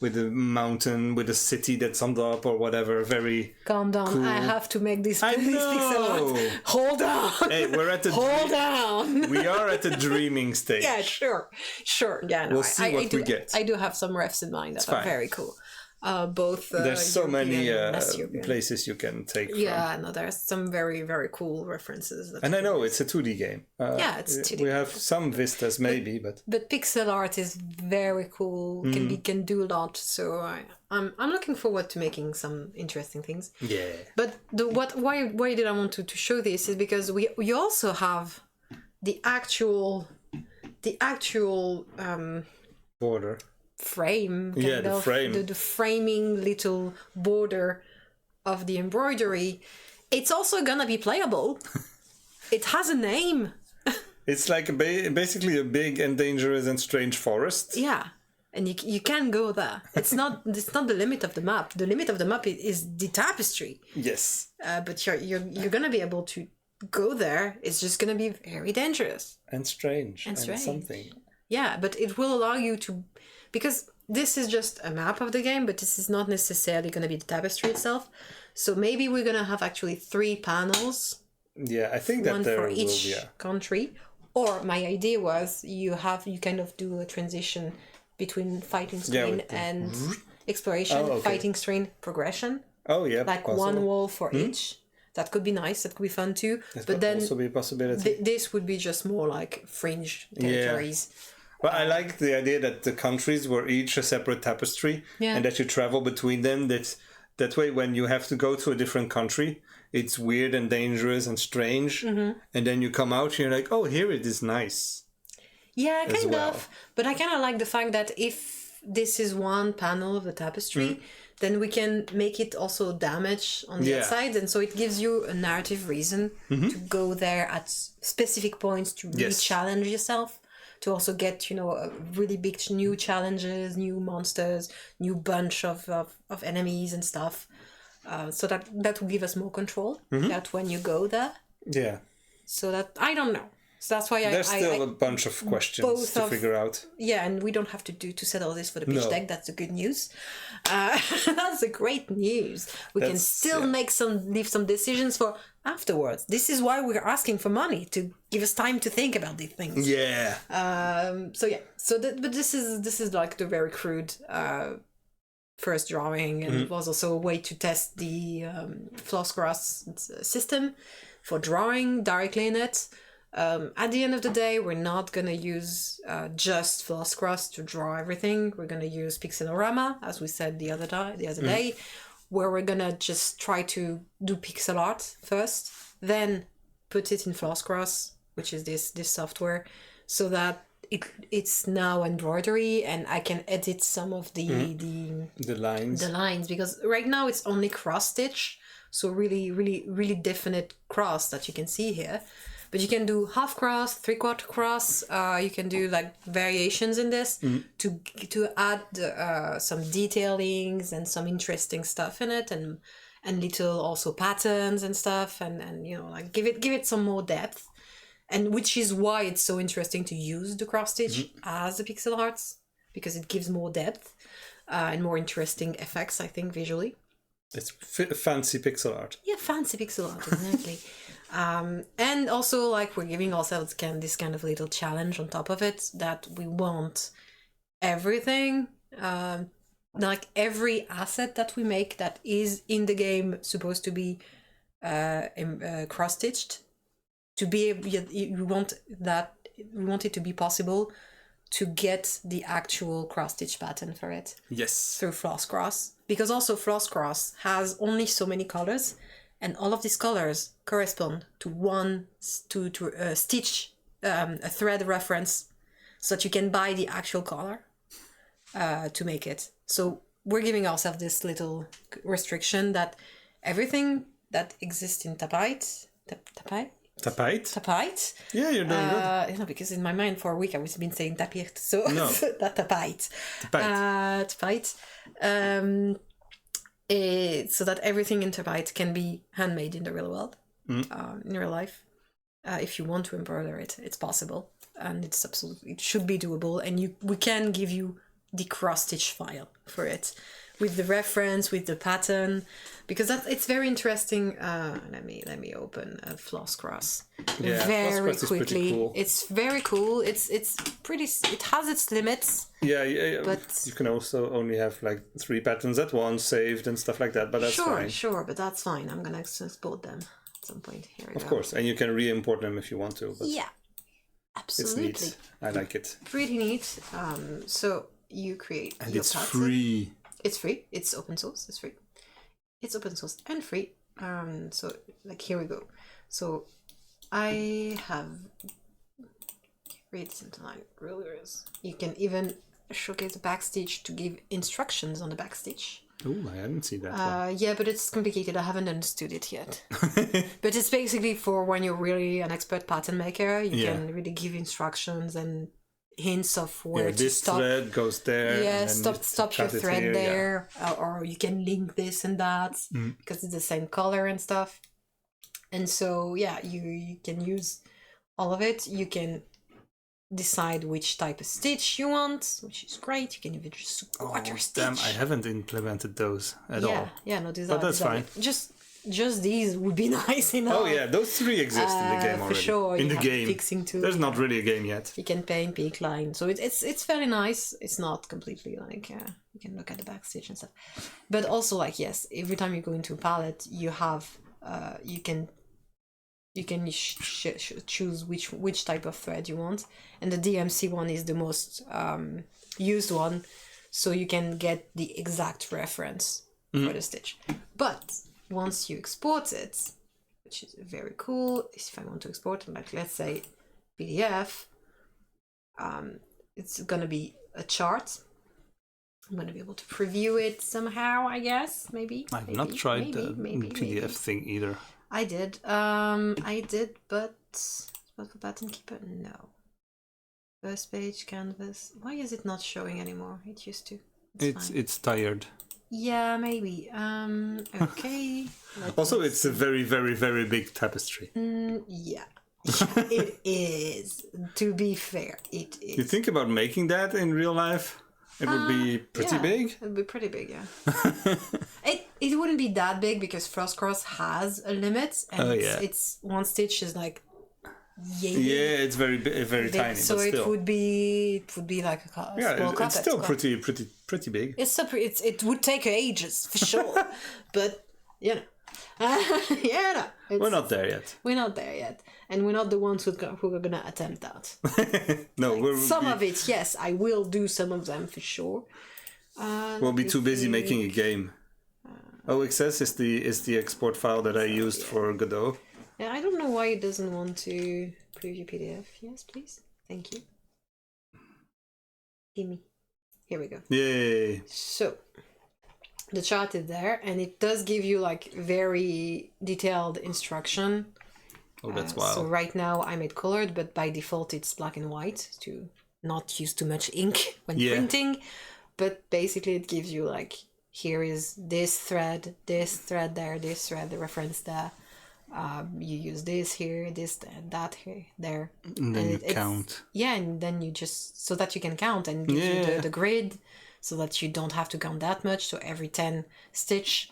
[SPEAKER 1] with a mountain, with a city that's on top or whatever. Very
[SPEAKER 2] calm down.
[SPEAKER 1] Cool.
[SPEAKER 2] I have to make this pixel art. Hold on.
[SPEAKER 1] Hey, we're at the
[SPEAKER 2] hold on.
[SPEAKER 1] We are at the dreaming stage.
[SPEAKER 2] Yeah, sure. Yeah, no,
[SPEAKER 1] we'll see what we get.
[SPEAKER 2] I do have some refs in mind that are very cool. Both
[SPEAKER 1] there's so
[SPEAKER 2] European
[SPEAKER 1] many places you can take from.
[SPEAKER 2] Yeah, no, there's some very, very cool references.
[SPEAKER 1] And I know it's a 2D game.
[SPEAKER 2] It's 2D.
[SPEAKER 1] We have some vistas maybe, but
[SPEAKER 2] pixel art is very cool. Can do a lot. So I'm looking forward to making some interesting things.
[SPEAKER 1] Yeah.
[SPEAKER 2] But why did I want to show this is because we also have the actual
[SPEAKER 1] border.
[SPEAKER 2] Frame,
[SPEAKER 1] the frame,
[SPEAKER 2] the framing little border of the embroidery. It's also gonna be playable. It has a name.
[SPEAKER 1] It's like basically a big and dangerous and strange forest.
[SPEAKER 2] Yeah, and you can go there. It's not the limit of the map. The limit of the map is the tapestry.
[SPEAKER 1] Yes.
[SPEAKER 2] But you're gonna be able to go there. It's just gonna be very dangerous
[SPEAKER 1] and strange and something.
[SPEAKER 2] Yeah, but it will allow you to. Because this is just a map of the game, but this is not necessarily going to be the tapestry itself. So maybe we're going to have actually 3 panels.
[SPEAKER 1] Yeah, I think that
[SPEAKER 2] one
[SPEAKER 1] there
[SPEAKER 2] for each country. Or my idea was you kind of do a transition between fighting screen and exploration, fighting screen, progression.
[SPEAKER 1] Oh yeah,
[SPEAKER 2] like possible. One wall for each. That could be nice. That could be fun too. But then
[SPEAKER 1] also be a possibility.
[SPEAKER 2] This would be just more like fringe territories.
[SPEAKER 1] Yeah. Well, I like the idea that the countries were each a separate tapestry and that you travel between them. That way, when you have to go to a different country, it's weird and dangerous and strange. And then you come out and you're like, oh, here it is nice.
[SPEAKER 2] Yeah, kind of. But I kind of like the fact that if this is one panel of the tapestry, then we can make it also damage on the outside. And so it gives you a narrative reason to go there at specific points to really challenge yourself. to also get, a really big new challenges, new monsters, new bunch of enemies and stuff. So that will give us more control that when you go there.
[SPEAKER 1] Yeah.
[SPEAKER 2] So that, I don't know. So that's why
[SPEAKER 1] there's still a bunch of questions to figure out.
[SPEAKER 2] Yeah, and we don't have to settle this for the pitch deck. That's the good news. That's the great news. We can still leave some decisions for afterwards. This is why we're asking for money, to give us time to think about these things.
[SPEAKER 1] Yeah.
[SPEAKER 2] But this is like the very crude first drawing, and it was also a way to test the floss cross system for drawing directly in it. At the end of the day, we're not going to use just floss cross to draw everything. We're going to use Pixelorama, as we said the other day, where we're going to just try to do pixel art first, then put it in floss cross, which is this software, so that it's now embroidery, and I can edit some of the lines, because right now it's only cross stitch, so really, really, really definite cross that you can see here. But you can do half cross, 3/4 cross. You can do like variations in this to add some detailings and some interesting stuff in it, and little also patterns and stuff, and like give it some more depth, and which is why it's so interesting to use the cross stitch as the pixel arts, because it gives more depth and more interesting effects, I think, visually.
[SPEAKER 1] It's fancy pixel art.
[SPEAKER 2] Yeah, fancy pixel art, exactly. And also, like, we're giving ourselves this kind of little challenge on top of it, that we want everything, like every asset that we make that is in the game supposed to be cross-stitched, to be able, we want it to be possible to get the actual cross-stitch pattern for it.
[SPEAKER 1] Yes.
[SPEAKER 2] Through floss cross. Because also floss cross has only so many colors, and all of these colors correspond to one stitch, a thread reference, so that you can buy the actual color to make it. So we're giving ourselves this little restriction that everything that exists in Tapite. Tapite.
[SPEAKER 1] Yeah, you're doing good.
[SPEAKER 2] Because in my mind for a week I was been saying tapir, so no. That Tapite. Tapite. So that everything in Tapite can be handmade in the real world, in real life. If you want to embroider it, it's possible, and it should be doable. And we can give you the cross stitch file for it, with the reference, with the pattern, because it's very interesting. Let me open a floss cross very quickly. Cool. It's very cool. It's pretty. It has its limits.
[SPEAKER 1] Yeah, but you can also only have like 3 patterns at once saved and stuff like that. But that's fine. Sure,
[SPEAKER 2] but that's fine. I'm gonna export them at some point. Here we go.
[SPEAKER 1] Of course, and you can re-import them if you want to. But
[SPEAKER 2] yeah, absolutely.
[SPEAKER 1] It's neat. I like it.
[SPEAKER 2] Pretty neat. So you create.
[SPEAKER 1] And it's free.
[SPEAKER 2] It's free. It's open source. It's free. It's open source and free. So like here we go. So I have created something like rulers. You can even showcase the backstitch to give instructions on the backstitch.
[SPEAKER 1] Oh, I hadn't seen that one.
[SPEAKER 2] Yeah, but it's complicated. I haven't understood it yet. But it's basically for when you're really an expert pattern maker. You can really give instructions and hints of where to
[SPEAKER 1] this
[SPEAKER 2] stop.
[SPEAKER 1] Thread goes there.
[SPEAKER 2] Yeah, stop your thread here, there, or you can link this and that because it's the same color and stuff. And so you can use all of it. You can decide which type of stitch you want, which is great. You can even just water stitch.
[SPEAKER 1] Damn, I haven't implemented those at all.
[SPEAKER 2] Yeah, no,
[SPEAKER 1] but that's fine.
[SPEAKER 2] Just these would be nice enough.
[SPEAKER 1] Oh yeah, those 3 exist in the game already.
[SPEAKER 2] For sure,
[SPEAKER 1] in the game.
[SPEAKER 2] Fixing too.
[SPEAKER 1] There's not really a game yet.
[SPEAKER 2] You can paint peak line, so it's very nice. It's not completely like you can look at the backstitch and stuff, but also like yes, every time you go into a palette, you have you can choose which type of thread you want, and the DMC one is the most used one, so you can get the exact reference for the stitch. But once you export it, which is very cool, if I want to export it, like let's say PDF, it's gonna be a chart. I'm gonna be able to preview it somehow, I guess, maybe.
[SPEAKER 1] I've not tried the PDF thing either.
[SPEAKER 2] I did, but what for Pattern Keeper? No. First page, canvas. Why is it not showing anymore? It used to.
[SPEAKER 1] It's tired.
[SPEAKER 2] Yeah, maybe. Okay.
[SPEAKER 1] Also, it's a very, very, very big tapestry.
[SPEAKER 2] Yeah. It is. To be fair, it is.
[SPEAKER 1] You think about making that in real life? It would be pretty big.
[SPEAKER 2] It would be pretty big, yeah. it wouldn't be that big because Frost Cross has a limit, and it's one stitch is like.
[SPEAKER 1] Yeah, it's very tiny.
[SPEAKER 2] So
[SPEAKER 1] but still.
[SPEAKER 2] it would be like a small carpet.
[SPEAKER 1] It's still pretty big.
[SPEAKER 2] It would take ages for sure, but you know,
[SPEAKER 1] we're not there yet.
[SPEAKER 2] We're not there yet, and we're not the ones who are gonna attempt that.
[SPEAKER 1] No,
[SPEAKER 2] of it, yes, I will do some of them for sure.
[SPEAKER 1] We'll be too busy making a game. OXS is the export file that I used for Godot.
[SPEAKER 2] Yeah, I don't know why it doesn't want to preview PDF. Yes, please. Thank you. Gimme. Here we go.
[SPEAKER 1] Yay.
[SPEAKER 2] So, the chart is there, and it does give you like very detailed instruction.
[SPEAKER 1] Oh, that's wild.
[SPEAKER 2] So right now I made colored, but by default it's black and white to not use too much ink when printing. But basically it gives you like, here is this thread there, this thread, the reference there. You use this here, this, that here, there.
[SPEAKER 1] And then you count.
[SPEAKER 2] Yeah, and then you just, so that you can count and give you the grid, so that you don't have to count that much. So every 10 stitch,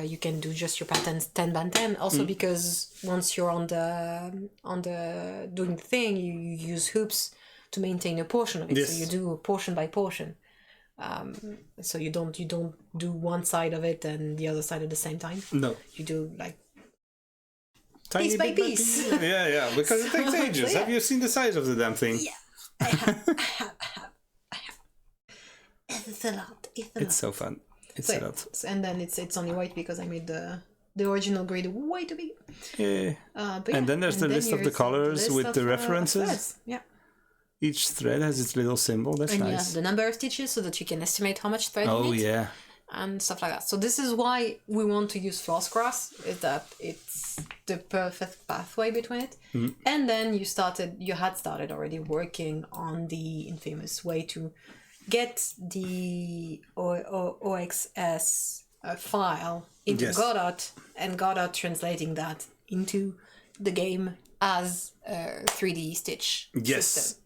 [SPEAKER 2] you can do just your patterns 10 by 10. Also because once you're on the doing the thing, you use hoops to maintain a portion of it.
[SPEAKER 1] Yes.
[SPEAKER 2] So you do portion by portion. So you don't do one side of it and the other side at the same time.
[SPEAKER 1] No.
[SPEAKER 2] You do like
[SPEAKER 1] tiny
[SPEAKER 2] piece by piece.
[SPEAKER 1] Yeah, because it takes ages. Have you seen the size of the damn thing?
[SPEAKER 2] Yeah, I have. It's a lot.
[SPEAKER 1] It's so fun. It's a lot.
[SPEAKER 2] And then it's only white because I made the original grid way too big.
[SPEAKER 1] Yeah. And then there's the list of the colors with the references.
[SPEAKER 2] Yeah.
[SPEAKER 1] Each thread has its little symbol. That's nice.
[SPEAKER 2] Yeah, the number of stitches so that you can estimate how much thread you need.
[SPEAKER 1] Yeah.
[SPEAKER 2] And stuff like that. So this is why we want to use Floss Cross, is that it's the perfect pathway between it. And then you had started already working on the infamous way to get the OXS file into Godot, and Godot translating that into the game as a 3D stitch system.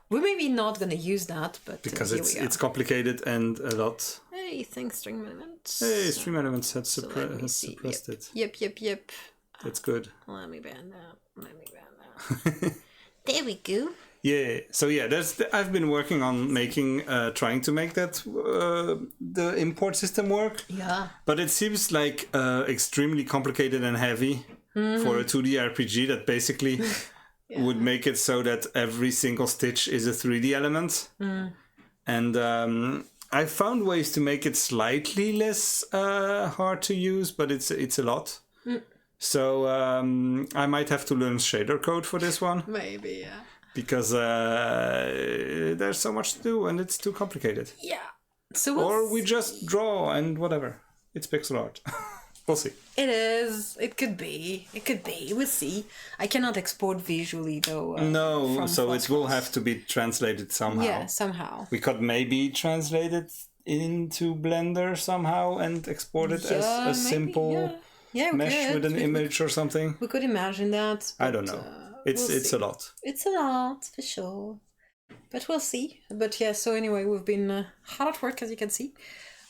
[SPEAKER 2] We're maybe not going to use that, but
[SPEAKER 1] because it's complicated and a lot.
[SPEAKER 2] Hey, thanks, Stream Elements.
[SPEAKER 1] Hey, Stream Elements had suppressed it.
[SPEAKER 2] Yep.
[SPEAKER 1] That's good.
[SPEAKER 2] Let me ban that. There we go.
[SPEAKER 1] Yeah. So I've been working on trying to make that the import system work.
[SPEAKER 2] Yeah.
[SPEAKER 1] But it seems like extremely complicated and heavy for a 2D RPG that basically. Would make it so that every single stitch is a 3D element. And I found ways to make it slightly less hard to use, but it's a lot. So I might have to learn shader code for this one.
[SPEAKER 2] Maybe, yeah.
[SPEAKER 1] Because there's so much to do and it's too complicated.
[SPEAKER 2] Yeah. So
[SPEAKER 1] or we just draw and whatever. It's pixel art. We'll see.
[SPEAKER 2] It is. It could be. We'll see. I cannot export visually though.
[SPEAKER 1] No, so it will have to be translated somehow.
[SPEAKER 2] Yeah, somehow.
[SPEAKER 1] We could maybe translate it into Blender somehow and export it as a simple mesh with an image or something.
[SPEAKER 2] We could imagine that.
[SPEAKER 1] I don't know. It's a lot.
[SPEAKER 2] It's a lot for sure. But we'll see. But yeah. So anyway, we've been hard at work, as you can see.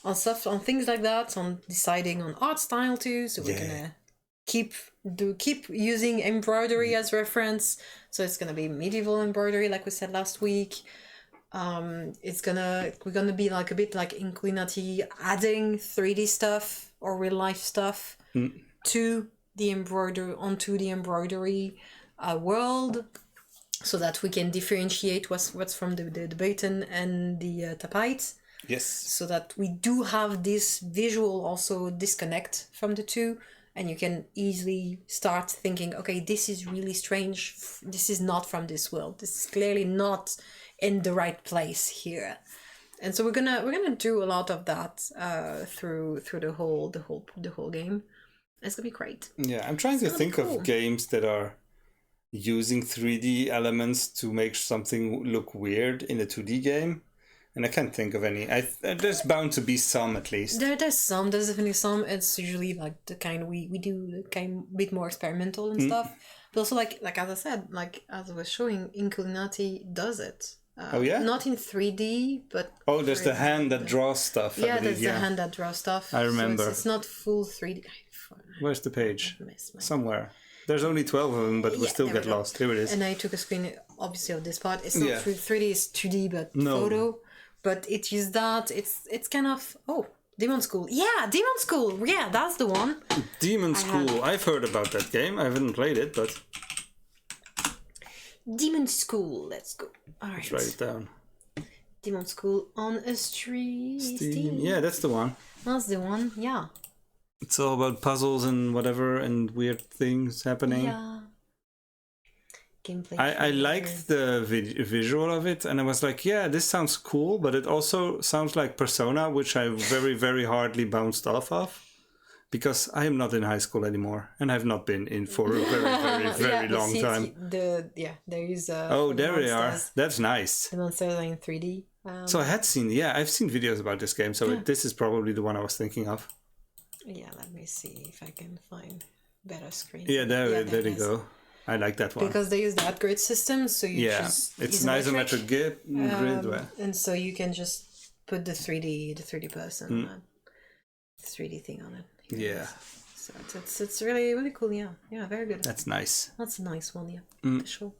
[SPEAKER 2] On stuff, on things like that, on deciding on art style too. So we're gonna keep using embroidery as reference. So it's gonna be medieval embroidery, like we said last week. We're gonna be like a bit like Inclinati, adding 3D stuff or real life stuff to the embroidery world, so that we can differentiate what's from the baton and the tapite.
[SPEAKER 1] Yes.
[SPEAKER 2] So that we do have this visual also disconnect from the two, and you can easily start thinking, okay, this is really strange. This is not from this world. This is clearly not in the right place here. And so we're gonna do a lot of that through the whole game. It's gonna be great.
[SPEAKER 1] Yeah, I'm trying to think of games that are using 3D elements to make something look weird in a 2D game. And I can't think of any. There's bound to be some, at least.
[SPEAKER 2] There's definitely some. It's usually like the kind we do, the kind a bit more experimental and stuff. But also like as I said, like as I was showing, Incognati does it.
[SPEAKER 1] Oh yeah.
[SPEAKER 2] Not in 3D, but
[SPEAKER 1] there's the hand that draws stuff.
[SPEAKER 2] Yeah, there's the hand that draws stuff.
[SPEAKER 1] I remember.
[SPEAKER 2] So it's not full 3D.
[SPEAKER 1] Where's the page? Somewhere. There's only 12 of them, but we still get lost. Here it is.
[SPEAKER 2] And I took a screen, obviously, of this part. It's not 3D, it's 2D, but photo. But it used that. It's kind of Demon School. Yeah, Demon School. Yeah, that's the one.
[SPEAKER 1] Demon School. I've heard about that game. I haven't played it, but
[SPEAKER 2] Demon School. Let's go. All right.
[SPEAKER 1] Let's write it down.
[SPEAKER 2] Demon School on a Steam.
[SPEAKER 1] Yeah, that's the one.
[SPEAKER 2] That's the one. Yeah.
[SPEAKER 1] It's all about puzzles and whatever and weird things happening.
[SPEAKER 2] Yeah. Gameplay.
[SPEAKER 1] I liked the visual of it, and I was like, yeah, this sounds cool, but it also sounds like Persona, which I very, very hardly bounced off of, because I am not in high school anymore, and I've not been in for a very, very, very long time.
[SPEAKER 2] There is
[SPEAKER 1] there we are. That's nice.
[SPEAKER 2] The monsters are in 3D.
[SPEAKER 1] So I've seen videos about this game, so this is probably the one I was thinking of.
[SPEAKER 2] Yeah, let me see if I can find better screen.
[SPEAKER 1] Yeah, there you go. I like that one.
[SPEAKER 2] Because they use the upgrade system, so you just
[SPEAKER 1] it's an isometric grid.
[SPEAKER 2] And so you can just put the 3D person, the 3D thing on it.
[SPEAKER 1] Yeah.
[SPEAKER 2] So it's really, really cool, yeah. Yeah, very good.
[SPEAKER 1] That's nice.
[SPEAKER 2] That's a nice one, yeah, for sure.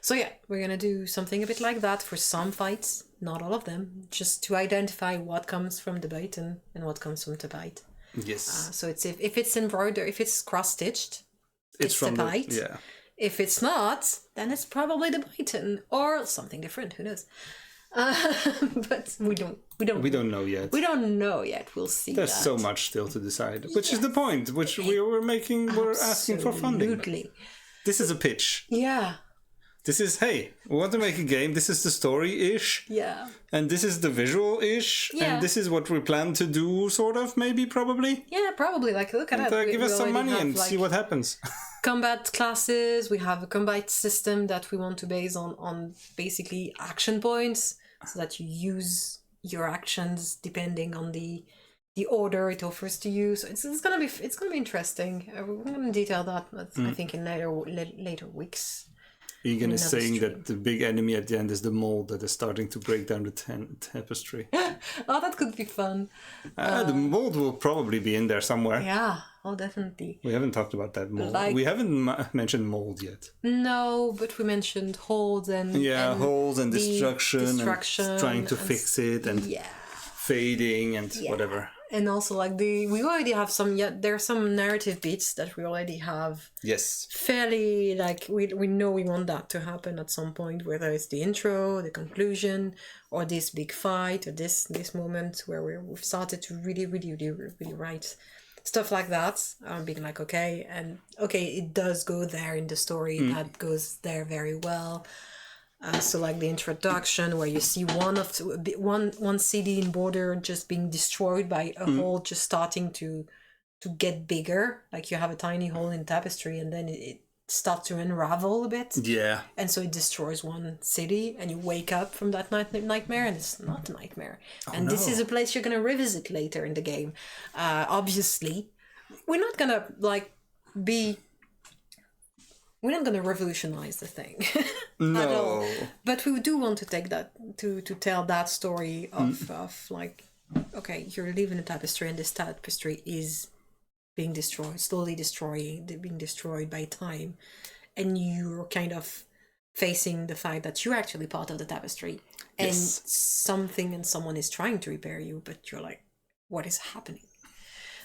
[SPEAKER 2] So yeah, we're gonna do something a bit like that for some fights, not all of them, just to identify what comes from the bite and what comes from the bite.
[SPEAKER 1] Yes.
[SPEAKER 2] So it's if it's embroidered, if it's cross-stitched, it's
[SPEAKER 1] from
[SPEAKER 2] the bite.
[SPEAKER 1] Yeah.
[SPEAKER 2] If it's not, then it's probably the bite or something different. Who knows? But we don't
[SPEAKER 1] know yet.
[SPEAKER 2] We don't know yet. We'll see.
[SPEAKER 1] There's so much still to decide, which is the point. Which we're asking for funding.
[SPEAKER 2] Absolutely.
[SPEAKER 1] This is a pitch.
[SPEAKER 2] Yeah.
[SPEAKER 1] This is, hey, we want to make a game. This is the story-ish.
[SPEAKER 2] Yeah.
[SPEAKER 1] And this is the visual-ish. Yeah. And this is what we plan to do, sort of, maybe, probably.
[SPEAKER 2] Yeah, probably. Like, look at that.
[SPEAKER 1] Give us some money and see what happens.
[SPEAKER 2] Combat classes. We have a combat system that we want to base on basically action points, so that you use your actions depending on the order it offers to you. So it's gonna be interesting. We're gonna detail that, I think, in later weeks.
[SPEAKER 1] Egan is saying that the big enemy at the end is the mold that is starting to break down the tapestry.
[SPEAKER 2] Oh, that could be fun.
[SPEAKER 1] The mold will probably be in there somewhere.
[SPEAKER 2] Yeah, definitely.
[SPEAKER 1] We haven't talked about that mold. We haven't mentioned mold yet.
[SPEAKER 2] No, but we mentioned holes and...
[SPEAKER 1] Yeah, holes and destruction and trying to fix it and fading and whatever.
[SPEAKER 2] And also, like, we already have there are some narrative beats that we already have.
[SPEAKER 1] Yes.
[SPEAKER 2] Fairly, like, we know we want that to happen at some point, whether it's the intro, the conclusion, or this big fight, or this moment where we've started to really, really, really, really write stuff like that. Being like, okay, it does go there in the story. That goes there very well. So like the introduction where you see one city in border just being destroyed by a hole just starting to get bigger. Like you have a tiny hole in tapestry and then it starts to unravel a bit. Yeah. And so it destroys one city and you wake up from that nightmare and it's not a nightmare. This is a place you're going to revisit later in the game. Obviously, we're not going to we're not going to revolutionize the thing at all. But we do want to take that, to tell that story of like, okay, you're living a tapestry and this tapestry is being destroyed, slowly being destroyed by time. And you're kind of facing the fact that you're actually part of the tapestry. And something and someone is trying to repair you, but you're like, what is happening?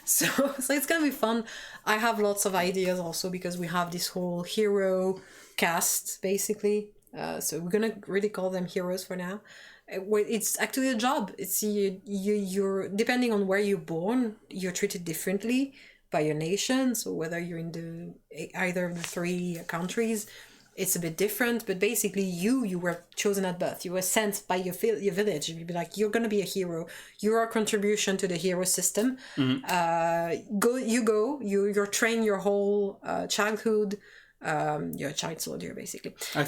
[SPEAKER 2] So it's gonna be fun. I have lots of ideas also because we have this whole hero cast basically. So we're gonna really call them heroes for now. It's actually a job. It's you're depending on where you're born, you're treated differently by your nation. So whether you're in either of the three countries, it's a bit different, but basically you were chosen at birth. You were sent by your village. You'd be like, you're going to be a hero. You're a contribution to the hero system. Mm-hmm. You're trained your whole childhood, You're a child soldier, basically.
[SPEAKER 1] I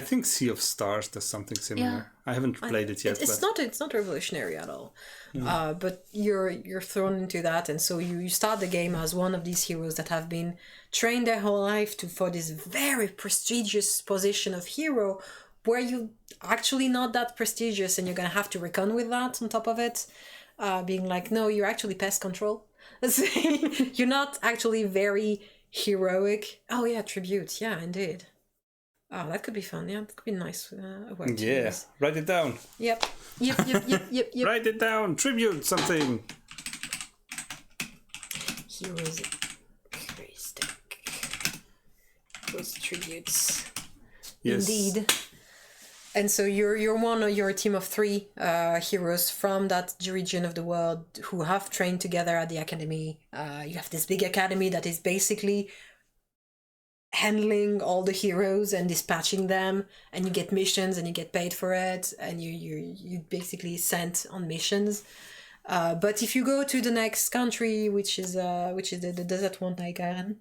[SPEAKER 1] think Sea of Stars does something similar.
[SPEAKER 2] Yeah.
[SPEAKER 1] I haven't played it yet.
[SPEAKER 2] It's not revolutionary at all. But you're thrown into that, and so you start the game as one of these heroes that have been trained their whole life for this very prestigious position of hero, where you actually not that prestigious, and you're gonna have to reckon with that on top of it, being like, no, you're actually pest control. You're not actually very heroic. Oh yeah, tribute. Yeah, indeed. Oh, that could be fun. Yeah, that could be nice. Word to use.
[SPEAKER 1] Write it down.
[SPEAKER 2] Yep.
[SPEAKER 1] Write it down. Tribute something.
[SPEAKER 2] Heroes. Those tributes.
[SPEAKER 1] Yes.
[SPEAKER 2] Indeed. And so you're a team of 3 heroes from that region of the world who have trained together at the academy. You have this big academy that is basically handling all the heroes and dispatching them, and you get missions and you get paid for it, and you basically sent on missions. But if you go to the next country, which is the desert one, Niagara,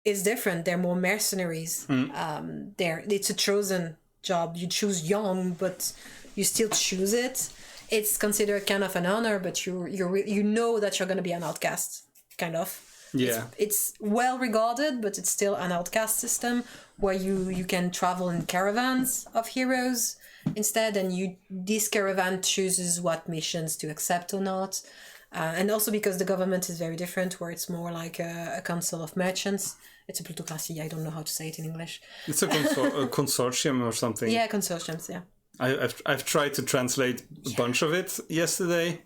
[SPEAKER 2] it's different. They're more mercenaries. It's a chosen job. You choose young, but you still choose it. It's considered kind of an honor, but you know that you're going to be an outcast, kind of.
[SPEAKER 1] Yeah.
[SPEAKER 2] It's well regarded, but it's still an outcast system where you can travel in caravans of heroes instead, and this caravan chooses what missions to accept or not. And also because the government is very different, where it's more like a council of merchants. It's a plutocracy. I don't know how to say it in English.
[SPEAKER 1] It's a consortium or something.
[SPEAKER 2] Yeah, consortiums, yeah.
[SPEAKER 1] I've tried to translate a bunch of it yesterday,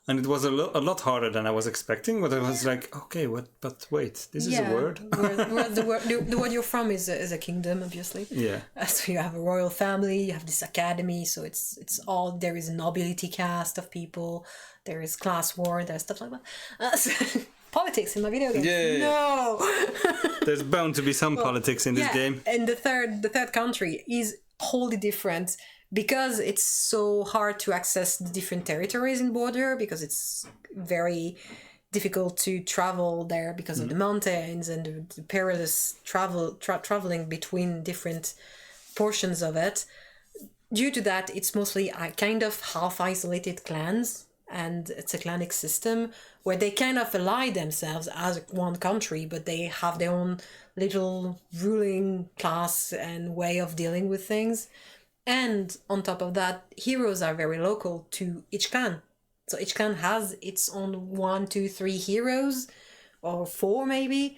[SPEAKER 1] and it was a lot harder than I was expecting. But I was like, okay, but wait, this is a word.
[SPEAKER 2] the word you're from is a kingdom, obviously.
[SPEAKER 1] Yeah.
[SPEAKER 2] So you have a royal family, you have this academy. So it's all, there is a nobility caste of people. There is class war. There's stuff like that. Politics in my video game.
[SPEAKER 1] Yeah.
[SPEAKER 2] No.
[SPEAKER 1] There's bound to be some politics in this game.
[SPEAKER 2] And the third country is wholly different, because it's so hard to access the different territories in border, because it's very difficult to travel there because of the mountains and the perilous traveling between different portions of it. Due to that, it's mostly kind of half isolated clans, and it's a clanic system where they kind of ally themselves as one country, but they have their own little ruling class and way of dealing with things. And on top of that, heroes are very local to each clan. So each clan has its own 1, 2, 3 heroes, or 4 maybe,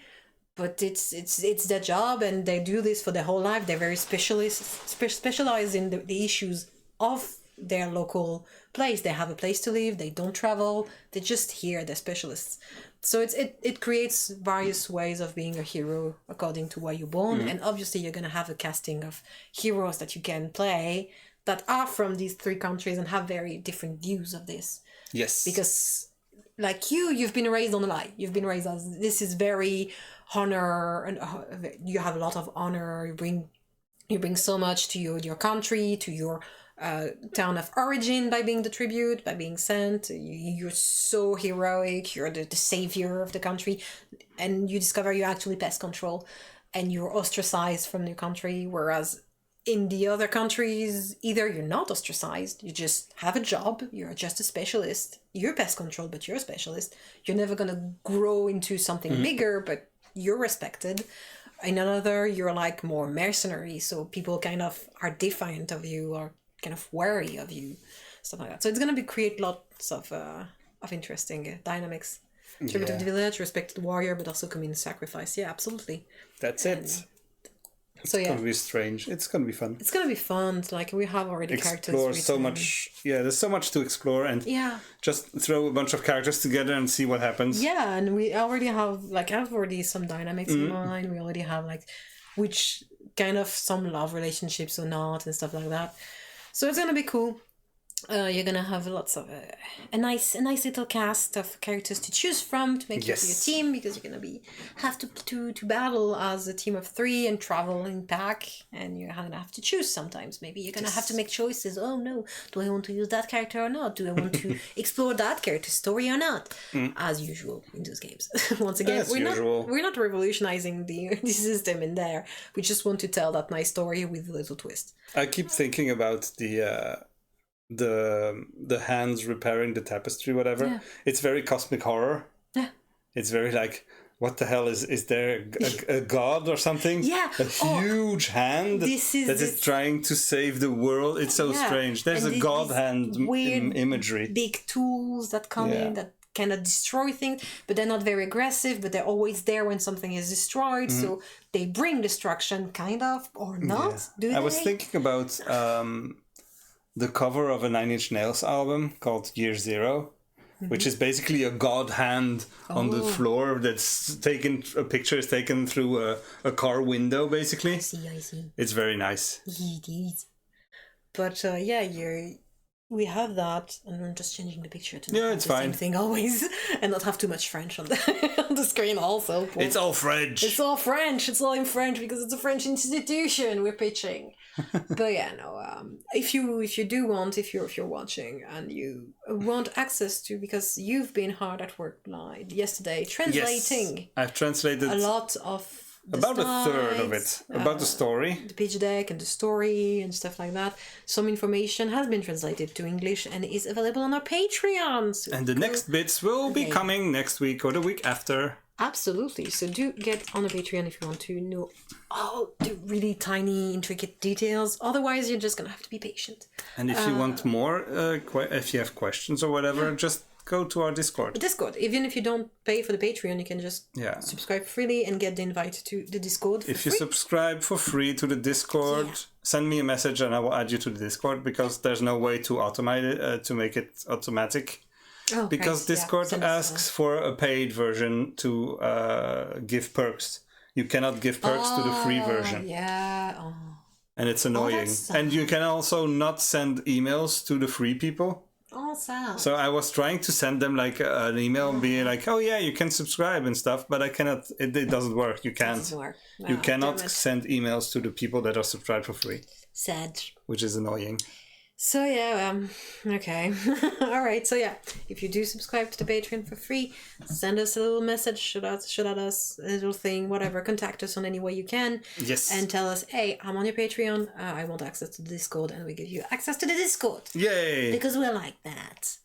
[SPEAKER 2] but it's their job, and they do this for their whole life. They're very specialized in the issues of their local place. They have a place to live. They don't travel. They're just here. They're specialists. So it creates various ways of being a hero according to where you're born. And obviously you're going to have a casting of heroes that you can play that are from these 3 countries and have very different views of this.
[SPEAKER 1] Yes.
[SPEAKER 2] Because like you've been raised on a lie. You've been raised as, this is very honor, and you have a lot of honor. You bring so much to your country, to your town of origin by being the tribute, by being sent. You're so heroic. You're the savior of the country, and you discover you're actually pest control, and you're ostracized from your country. Whereas in the other countries, either you're not ostracized, you just have a job, you're just a specialist. You're pest control, but you're a specialist. You're never gonna grow into something bigger, but you're respected. In another, you're like more mercenary, so people kind of are defiant of you, or kind of wary of you, stuff like that. So it's gonna create lots of interesting dynamics. Tribute to the village, respect to the warrior, but also community sacrifice. Yeah, absolutely.
[SPEAKER 1] That's it. It's gonna be strange. It's gonna be fun.
[SPEAKER 2] It's gonna be fun. Like, we have already characters.
[SPEAKER 1] Explore so much. Yeah, there's so much to explore, and just throw a bunch of characters together and see what happens.
[SPEAKER 2] Yeah, and we already have I have already some dynamics in mind. We already have which kind of some love relationships or not and stuff like that. So it's gonna be cool. You're gonna have lots of a nice little cast of characters to choose from to make your team, because you're gonna have to battle as a team of 3 and travel in pack, and you're gonna have to choose sometimes. Maybe you're gonna have to make choices. Oh no, do I want to use that character or not? Do I want to explore that character's story or not? As usual in those games. Once again, we're not revolutionizing the system in there. We just want to tell that nice story with a little twist.
[SPEAKER 1] I keep thinking about the hands repairing the tapestry, whatever.
[SPEAKER 2] Yeah.
[SPEAKER 1] It's very cosmic horror.
[SPEAKER 2] Yeah.
[SPEAKER 1] It's very like, what the hell is there a god or something?
[SPEAKER 2] Yeah.
[SPEAKER 1] A huge hand that is trying to save the world. It's so strange. There's a god hand imagery.
[SPEAKER 2] Big tools that come in that cannot destroy things, but they're not very aggressive, but they're always there when something is destroyed. So they bring destruction, kind of, or not.
[SPEAKER 1] I was thinking about the cover of a 9 Inch Nails album called Year Zero, which is basically a god hand on the floor that's taken. A picture is taken through a car window, basically.
[SPEAKER 2] I see.
[SPEAKER 1] It's very nice.
[SPEAKER 2] It is. But we have that, and I'm just changing the picture to not
[SPEAKER 1] it's
[SPEAKER 2] the
[SPEAKER 1] fine.
[SPEAKER 2] same thing always, and not have too much French on the screen also.
[SPEAKER 1] It's all French.
[SPEAKER 2] It's all French. It's all in French because it's a French institution we're pitching. But if you do want, if you're watching and you want access to, because you've been hard at work yesterday translating.
[SPEAKER 1] Yes, I've translated
[SPEAKER 2] a lot of
[SPEAKER 1] about a third of it, about the story,
[SPEAKER 2] the pitch deck and the story and stuff like that. Some information has been translated to English and is available on our Patreon. So
[SPEAKER 1] and the next bits will be coming next week or the week after.
[SPEAKER 2] Absolutely. So do get on the Patreon if you want to know all the really tiny, intricate details. Otherwise, you're just going to have to be patient.
[SPEAKER 1] And if you want more, if you have questions or whatever, just go to our Discord.
[SPEAKER 2] Even if you don't pay for the Patreon, you can just subscribe freely and get the invite to the Discord
[SPEAKER 1] If you subscribe for free to the Discord, send me a message and I will add you to the Discord, because there's no way to automate it, to make it automatic.
[SPEAKER 2] Oh,
[SPEAKER 1] because Discord asks for a paid version to give perks. You cannot give perks to the free version.
[SPEAKER 2] Yeah. Oh.
[SPEAKER 1] And it's annoying. And you can also not send emails to the free people.
[SPEAKER 2] Oh, sad.
[SPEAKER 1] So I was trying to send them like an email being like, oh yeah, you can subscribe and stuff, but I cannot, it doesn't work. You can't.
[SPEAKER 2] It doesn't work. No,
[SPEAKER 1] you cannot send emails to the people that are subscribed for free.
[SPEAKER 2] Sad.
[SPEAKER 1] Which is annoying.
[SPEAKER 2] So okay. All right. So if you do subscribe to the Patreon for free, send us a little message, shoot at us, a little thing, whatever. Contact us on any way you can.
[SPEAKER 1] Yes.
[SPEAKER 2] And tell us, hey, I'm on your Patreon. I want access to the Discord, and we give you access to the Discord.
[SPEAKER 1] Yay!
[SPEAKER 2] Because we're like that.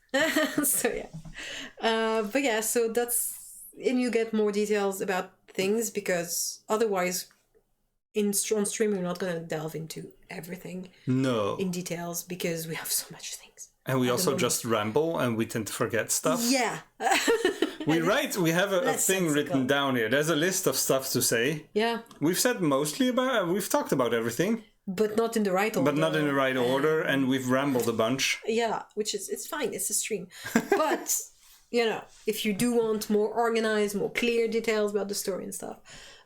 [SPEAKER 2] So that's, and you get more details about things, because otherwise, on stream, we're not going to delve into everything in details, because we have so much things.
[SPEAKER 1] And we also just ramble and we tend to forget stuff.
[SPEAKER 2] Yeah.
[SPEAKER 1] We have a thing written down here. There's a list of stuff to say.
[SPEAKER 2] Yeah.
[SPEAKER 1] We've talked about everything.
[SPEAKER 2] But not in the right order.
[SPEAKER 1] And we've rambled a bunch.
[SPEAKER 2] Yeah, which is, it's fine. It's a stream. But, if you do want more organized, more clear details about the story and stuff,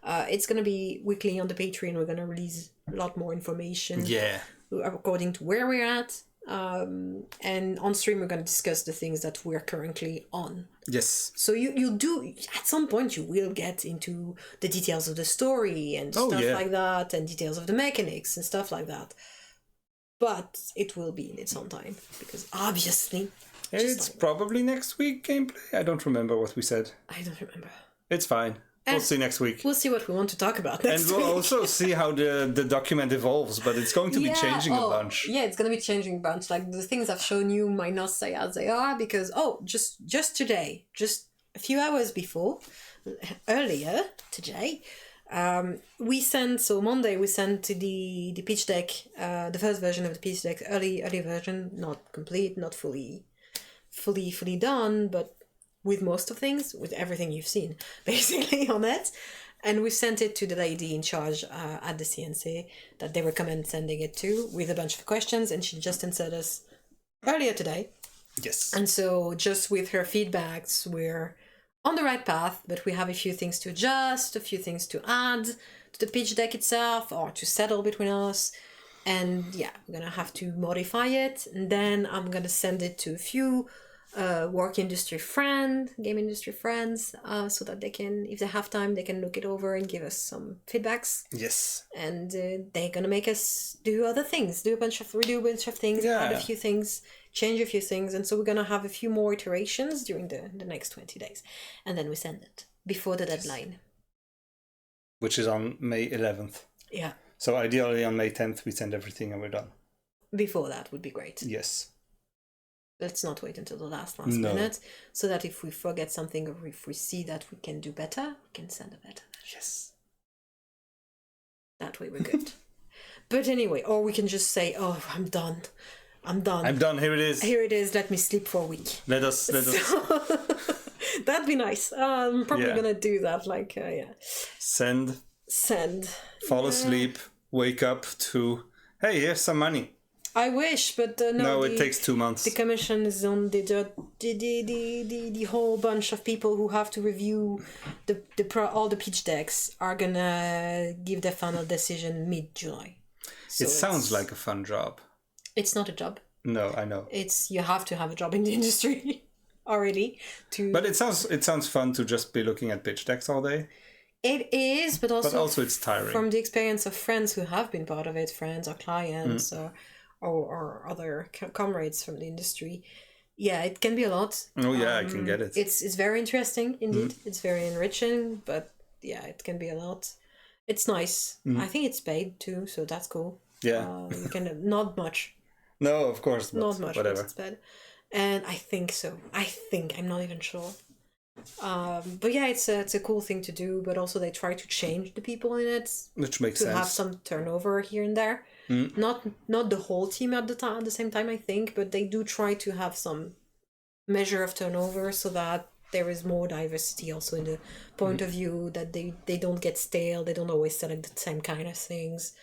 [SPEAKER 2] it's going to be weekly on the Patreon. We're going to release a lot more information.
[SPEAKER 1] Yeah.
[SPEAKER 2] According to where we're at. And on stream, we're going to discuss the things that we're currently on.
[SPEAKER 1] Yes.
[SPEAKER 2] So you do, at some point, you will get into the details of the story and stuff like that, and details of the mechanics and stuff like that. But it will be in its own time, because obviously...
[SPEAKER 1] It's probably next week gameplay. I don't remember what we said.
[SPEAKER 2] I don't remember.
[SPEAKER 1] It's fine. We'll see next week.
[SPEAKER 2] We'll see what we want to talk about next week.
[SPEAKER 1] And we'll also see how the document evolves, but it's going to be changing a bunch.
[SPEAKER 2] Yeah, it's going to be changing a bunch. Like, the things I've shown you might not say as they are, because, just today, just a few hours before, earlier today, Monday we sent the pitch deck, the first version of the pitch deck, early version, not complete, not fully done, but with most of things, with everything you've seen, basically, on it. And we sent it to the lady in charge at the CNC that they recommend sending it to, with a bunch of questions, and she just answered us earlier today.
[SPEAKER 1] Yes.
[SPEAKER 2] And so just with her feedbacks, we're on the right path, but we have a few things to adjust, a few things to add to the pitch deck itself, or to settle between us. And yeah, we're gonna have to modify it, and then I'm gonna send it to a few game industry friends, so that they can, if they have time, they can look it over and give us some feedbacks.
[SPEAKER 1] Yes.
[SPEAKER 2] And they're gonna make us do other things, redo a bunch of things, add a few things, change a few things, and so we're gonna have a few more iterations during the next 20 days, and then we send it before the deadline,
[SPEAKER 1] which is on May 11th.
[SPEAKER 2] Yeah.
[SPEAKER 1] So ideally on May 10th we send everything and we're done.
[SPEAKER 2] Before that would be great.
[SPEAKER 1] Yes.
[SPEAKER 2] Let's not wait until the last minute, so that if we forget something or if we see that we can do better, we can send a better version.
[SPEAKER 1] Yes.
[SPEAKER 2] That way we're good. But anyway, or we can just say, "Oh, I'm done.
[SPEAKER 1] Here it is.
[SPEAKER 2] Let me sleep for a week."
[SPEAKER 1] Let us.
[SPEAKER 2] That'd be nice. I'm probably gonna do that. Like,
[SPEAKER 1] Send. Fall asleep. Wake up to. Hey, here's some money.
[SPEAKER 2] I wish, but no.
[SPEAKER 1] It takes 2 months.
[SPEAKER 2] The commission is on the whole bunch of people who have to review all the pitch decks are gonna give their final decision mid-July. So
[SPEAKER 1] it sounds like a fun job.
[SPEAKER 2] It's not a job.
[SPEAKER 1] No, I know.
[SPEAKER 2] You have to have a job in the industry already to.
[SPEAKER 1] But it sounds fun to just be looking at pitch decks all day.
[SPEAKER 2] It is, but also
[SPEAKER 1] it's tiring.
[SPEAKER 2] From the experience of friends who have been part of it, friends or clients or other comrades from the industry, it can be a lot.
[SPEAKER 1] Oh yeah, I can get it.
[SPEAKER 2] It's very interesting indeed. It's very enriching, but it can be a lot. It's nice. I think it's paid too, so that's cool.
[SPEAKER 1] Yeah,
[SPEAKER 2] you can not much.
[SPEAKER 1] No, of course
[SPEAKER 2] not much.
[SPEAKER 1] Whatever.
[SPEAKER 2] But it's paid, and I think so. I'm not even sure. But it's a cool thing to do. But also they try to change the people in it,
[SPEAKER 1] which makes
[SPEAKER 2] sense.
[SPEAKER 1] To
[SPEAKER 2] have some turnover here and there. Not the whole team at the same time, I think, but they do try to have some measure of turnover so that there is more diversity also in the point of view, that they don't get stale, they don't always select the same kind of things,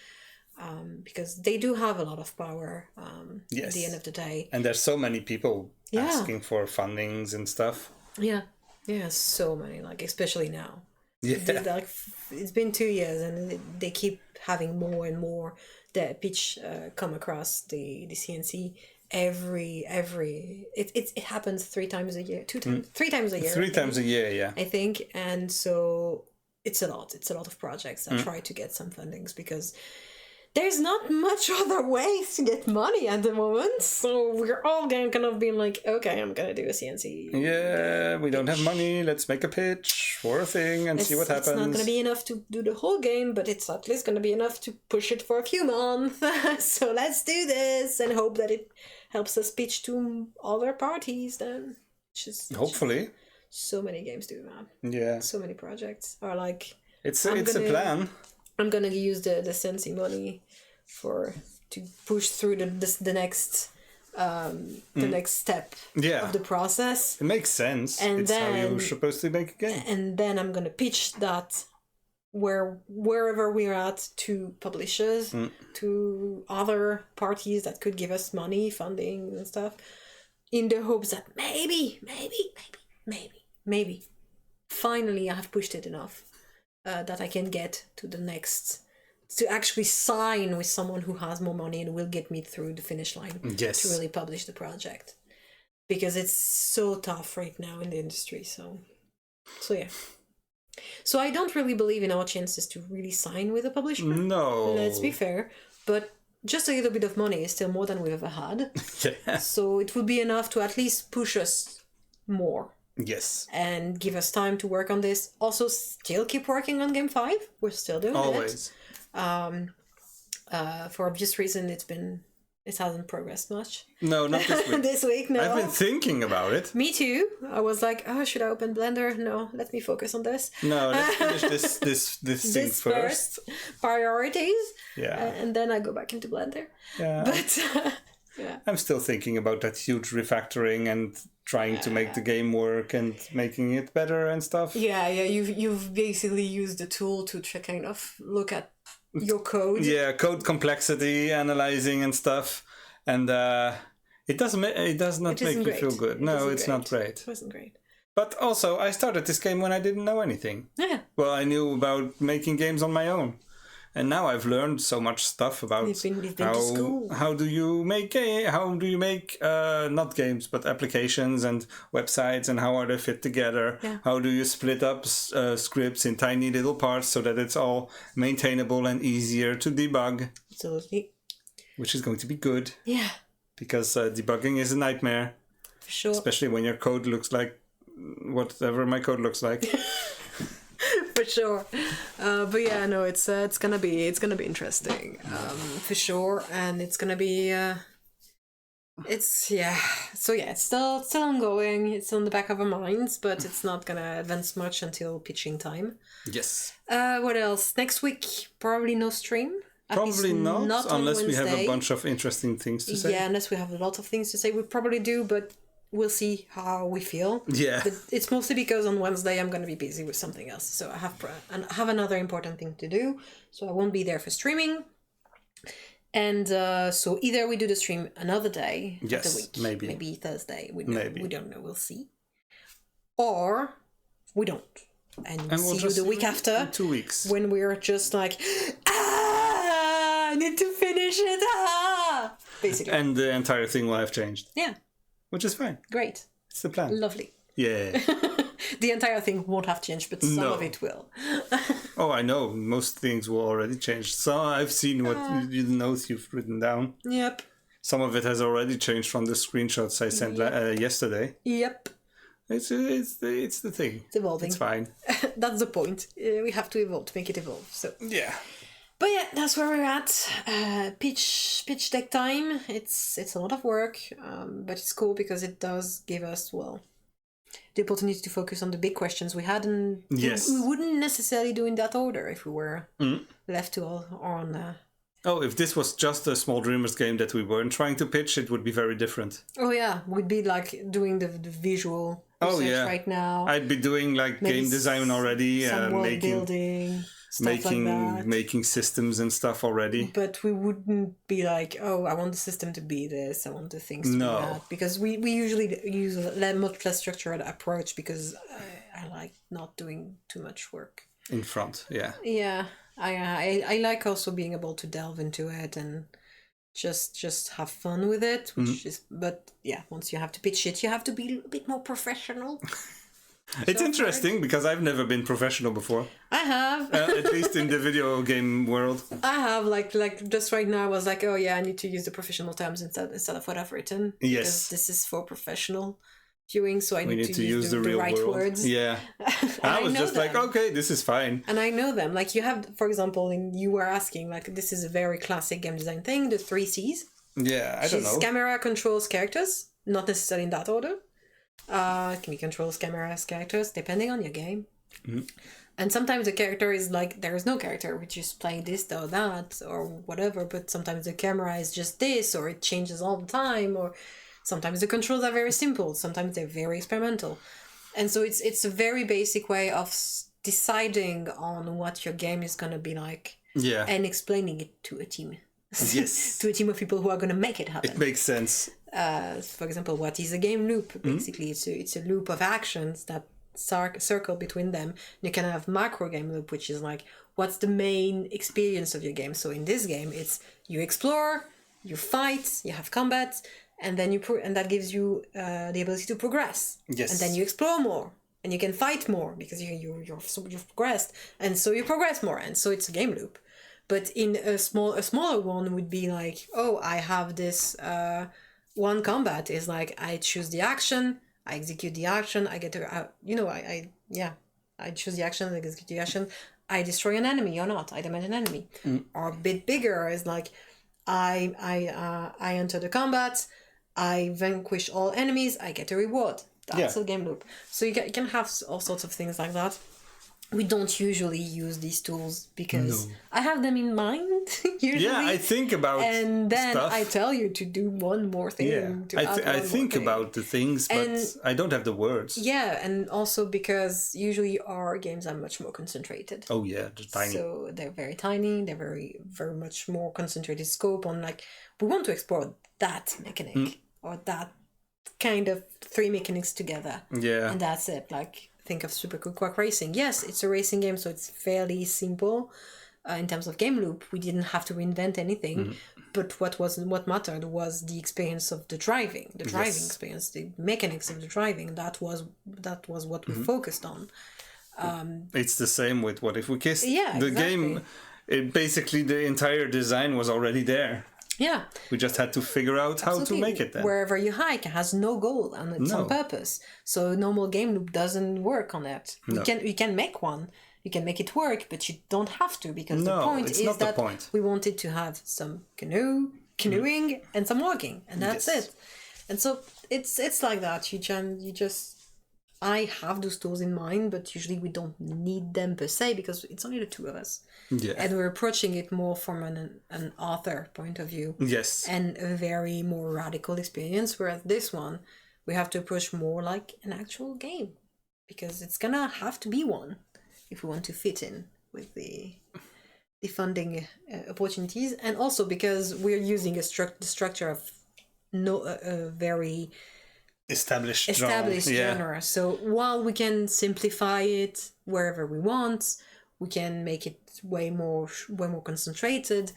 [SPEAKER 2] because they do have a lot of power at the end of the day.
[SPEAKER 1] And there's so many people asking for fundings and stuff.
[SPEAKER 2] Yeah, so many, like especially now.
[SPEAKER 1] Yeah.
[SPEAKER 2] It's been 2 years and they keep having more and more the pitch come across the CNC it happens 3 times a year, 3 times a year.
[SPEAKER 1] 3 times a year,
[SPEAKER 2] I think. And so it's a lot of projects that try to get some fundings, because there's not much other ways to get money at the moment. So we're all gonna kind of being like, okay, I'm gonna do a CNC.
[SPEAKER 1] Yeah, we don't have money. Let's make a pitch for a thing and see what happens.
[SPEAKER 2] It's not gonna be enough to do the whole game, but it's at least gonna be enough to push it for a few months. So let's do this and hope that it helps us pitch to other parties then.
[SPEAKER 1] Hopefully.
[SPEAKER 2] So many games do that.
[SPEAKER 1] Yeah.
[SPEAKER 2] So many projects are like.
[SPEAKER 1] It's a plan.
[SPEAKER 2] I'm gonna use the Sensi money to push through the next next step of the process.
[SPEAKER 1] It makes sense.
[SPEAKER 2] And
[SPEAKER 1] it's
[SPEAKER 2] then,
[SPEAKER 1] how you're supposed to make a game.
[SPEAKER 2] And then I'm gonna pitch that wherever we're at to publishers, to other parties that could give us money, funding and stuff, in the hopes that maybe, finally I have pushed it enough. That I can get to the next, to actually sign with someone who has more money and will get me through the finish line to really publish the project, because it's so tough right now in the industry. So yeah. So I don't really believe in our chances to really sign with a publisher.
[SPEAKER 1] No.
[SPEAKER 2] Let's be fair, but just a little bit of money is still more than we've ever had.
[SPEAKER 1] Yeah.
[SPEAKER 2] So it would be enough to at least push us more.
[SPEAKER 1] Yes.
[SPEAKER 2] And give us time to work on this. Also, still keep working on Game 5. We're still doing
[SPEAKER 1] Always.
[SPEAKER 2] For obvious reason, it hasn't progressed much.
[SPEAKER 1] No, not this week.
[SPEAKER 2] This week, no.
[SPEAKER 1] I've been thinking about it.
[SPEAKER 2] Me too. I was like, should I open Blender? No, let me focus on this.
[SPEAKER 1] No, let's finish this thing first.
[SPEAKER 2] Priorities.
[SPEAKER 1] Yeah.
[SPEAKER 2] And then I go back into Blender.
[SPEAKER 1] Yeah.
[SPEAKER 2] But
[SPEAKER 1] I'm still thinking about that huge refactoring and trying to make the game work and making it better and stuff.
[SPEAKER 2] Yeah. You've basically used the tool to kind of look at your code.
[SPEAKER 1] Yeah, code complexity, analyzing and stuff, and it does not make you feel good. No, it's not great.
[SPEAKER 2] It wasn't great.
[SPEAKER 1] But also, I started this game when I didn't know anything.
[SPEAKER 2] Yeah.
[SPEAKER 1] Well, I knew about making games on my own. And now I've learned so much stuff about
[SPEAKER 2] You've been to school.
[SPEAKER 1] how do you make not games but applications and websites, and how are they fit together?
[SPEAKER 2] Yeah.
[SPEAKER 1] How do you split up scripts in tiny little parts so that it's all maintainable and easier to debug?
[SPEAKER 2] Absolutely.
[SPEAKER 1] Which is going to be good.
[SPEAKER 2] Yeah.
[SPEAKER 1] Because debugging is a nightmare.
[SPEAKER 2] For sure.
[SPEAKER 1] Especially when your code looks like whatever my code looks like.
[SPEAKER 2] For sure. But yeah, no, it's gonna be interesting. For sure. And it's gonna be it's still ongoing. It's on the back of our minds, but it's not gonna advance much until pitching time.
[SPEAKER 1] Yes.
[SPEAKER 2] What else? Next week, probably no stream.
[SPEAKER 1] Probably not unless we have a bunch of interesting things to say.
[SPEAKER 2] Yeah, unless we have a lot of things to say. We probably do, but we'll see how we feel.
[SPEAKER 1] Yeah.
[SPEAKER 2] But it's mostly because on Wednesday I'm going to be busy with something else. So I have another important thing to do. So I won't be there for streaming. And so either we do the stream another day of the week. Maybe Thursday. We don't know. We'll see. Or we don't. And we'll see you the week after.
[SPEAKER 1] In 2 weeks.
[SPEAKER 2] When we're just like, I need to finish it. Basically.
[SPEAKER 1] And the entire thing will have changed.
[SPEAKER 2] Yeah.
[SPEAKER 1] Which is fine.
[SPEAKER 2] Great.
[SPEAKER 1] It's the plan.
[SPEAKER 2] Lovely.
[SPEAKER 1] Yeah.
[SPEAKER 2] The entire thing won't have changed, but some of it will.
[SPEAKER 1] Oh, I know. Most things will already change. So I've seen what the notes you've written down.
[SPEAKER 2] Yep.
[SPEAKER 1] Some of it has already changed from the screenshots I sent yesterday.
[SPEAKER 2] Yep.
[SPEAKER 1] It's the thing.
[SPEAKER 2] It's evolving.
[SPEAKER 1] It's fine.
[SPEAKER 2] That's the point. We have to evolve to make it evolve. So.
[SPEAKER 1] Yeah.
[SPEAKER 2] But yeah, that's where we're at. Pitch deck time. It's a lot of work, but it's cool because it does give us, well, the opportunity to focus on the big questions we had, and
[SPEAKER 1] yes.
[SPEAKER 2] we wouldn't necessarily do in that order if we were left to on.
[SPEAKER 1] Oh, if this was just a Small Dreamers game that we weren't trying to pitch, it would be very different.
[SPEAKER 2] Oh yeah, we'd be like doing the visual research right now.
[SPEAKER 1] I'd be doing like game design already,
[SPEAKER 2] building.
[SPEAKER 1] Making systems and stuff already.
[SPEAKER 2] But we wouldn't be like, oh, I want the system to be this, I want the things to be that. Because we usually use a much less structured approach because I like not doing too much work.
[SPEAKER 1] In front, yeah.
[SPEAKER 2] Yeah, I like also being able to delve into it and just have fun with it, which is, but yeah, once you have to pitch it, you have to be a bit more professional.
[SPEAKER 1] It's interesting because I've never been professional before.
[SPEAKER 2] I have.
[SPEAKER 1] At least in the video game world.
[SPEAKER 2] I have, like just right now I was like, oh yeah, I need to use the professional terms instead of what I've written.
[SPEAKER 1] Yes.
[SPEAKER 2] Because this is for professional viewing, so I need to
[SPEAKER 1] use the right
[SPEAKER 2] world.
[SPEAKER 1] Words. Yeah. I was just like, okay, this is fine.
[SPEAKER 2] And I know them. Like you have, for example, you were asking, like this is a very classic game design thing, the 3 C's.
[SPEAKER 1] Yeah, I don't know.
[SPEAKER 2] Camera controls characters, not necessarily in that order. Can be controls cameras characters depending on your game. And sometimes the character is like there is no character, we're just playing this or that or whatever, but sometimes the camera is just this, or it changes all the time, or sometimes the controls are very simple, sometimes they're very experimental. And so it's a very basic way of deciding on what your game is going to be like, and explaining it to a team.
[SPEAKER 1] Yes.
[SPEAKER 2] To a team of people who are going to make it happen.
[SPEAKER 1] It makes sense.
[SPEAKER 2] For example, what is a game loop? Basically, it's a loop of actions that circle between them. You can have macro game loop, which is like, what's the main experience of your game? So in this game, it's you explore, you fight, you have combat, and then and that gives you the ability to progress.
[SPEAKER 1] Yes.
[SPEAKER 2] And then you explore more, and you can fight more because you've progressed, and so you progress more, and so it's a game loop. But in a smaller one would be like, oh, I have this one combat is like I choose the action, I execute the action, I get to I choose the action, I execute the action, I destroy an enemy or not, I damage an enemy. Or a bit bigger is like I enter the combat, I vanquish all enemies, I get a reward. That's a game loop. So you can have all sorts of things like that. We don't usually use these tools because I have them in mind usually. Yeah,
[SPEAKER 1] I think about
[SPEAKER 2] and then
[SPEAKER 1] stuff.
[SPEAKER 2] I tell you to do one more thing.
[SPEAKER 1] Yeah, I think about the things, but I don't have the words.
[SPEAKER 2] Yeah, and also because usually our games are much more concentrated.
[SPEAKER 1] Oh yeah, they're tiny.
[SPEAKER 2] So they're very tiny. They're very, very much more concentrated scope on like we want to explore that mechanic or that kind of 3 mechanics together.
[SPEAKER 1] Yeah,
[SPEAKER 2] and that's it. Like. Think of Super Cool Quack Racing. Yes, it's a racing game, so it's fairly simple, in terms of game loop. We didn't have to reinvent anything, but what mattered was the experience of the driving experience, the mechanics of the driving. That was what we focused on.
[SPEAKER 1] It's the same with What If We Kissed.
[SPEAKER 2] Yeah,
[SPEAKER 1] the
[SPEAKER 2] exactly.
[SPEAKER 1] game, basically the entire design was already there.
[SPEAKER 2] Yeah,
[SPEAKER 1] We just had to figure out how to make it then.
[SPEAKER 2] Wherever you hike has no goal and it's on purpose. So normal game loop doesn't work on it.
[SPEAKER 1] No.
[SPEAKER 2] You can make one. You can make it work, but you don't have to, because the point
[SPEAKER 1] it's
[SPEAKER 2] is
[SPEAKER 1] not the
[SPEAKER 2] that
[SPEAKER 1] point.
[SPEAKER 2] we wanted to have some canoeing and some walking, and that's it. And so it's like that. I have those tools in mind, but usually we don't need them per se because it's only the two of us.
[SPEAKER 1] Yeah.
[SPEAKER 2] And we're approaching it more from an author point of view.
[SPEAKER 1] Yes.
[SPEAKER 2] And a very more radical experience, whereas this one, we have to approach more like an actual game. Because it's gonna have to be one if we want to fit in with the funding opportunities. And also because we're using the structure of a very
[SPEAKER 1] established
[SPEAKER 2] genre.
[SPEAKER 1] Yeah.
[SPEAKER 2] So while we can simplify it wherever we want, we can make it way more concentrated,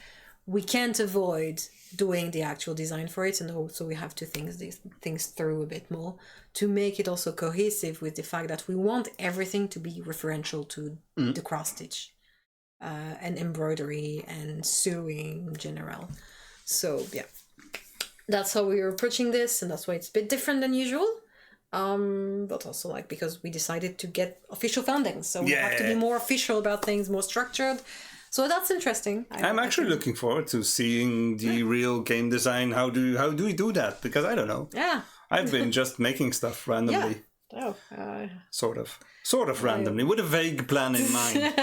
[SPEAKER 2] we can't avoid doing the actual design for it, and also we have to think these things through a bit more to make it also cohesive with the fact that we want everything to be referential to the cross stitch and embroidery and sewing in general. So yeah, that's how we are approaching this, and that's why it's a bit different than usual. But also like because we decided to get official funding, so we have to be more official about things, more structured. So that's interesting.
[SPEAKER 1] I'm actually looking forward to seeing the real game design. How do we do that? Because I don't know.
[SPEAKER 2] Yeah.
[SPEAKER 1] I've been just making stuff randomly.
[SPEAKER 2] Yeah.
[SPEAKER 1] Sort of randomly, with a vague plan in mind.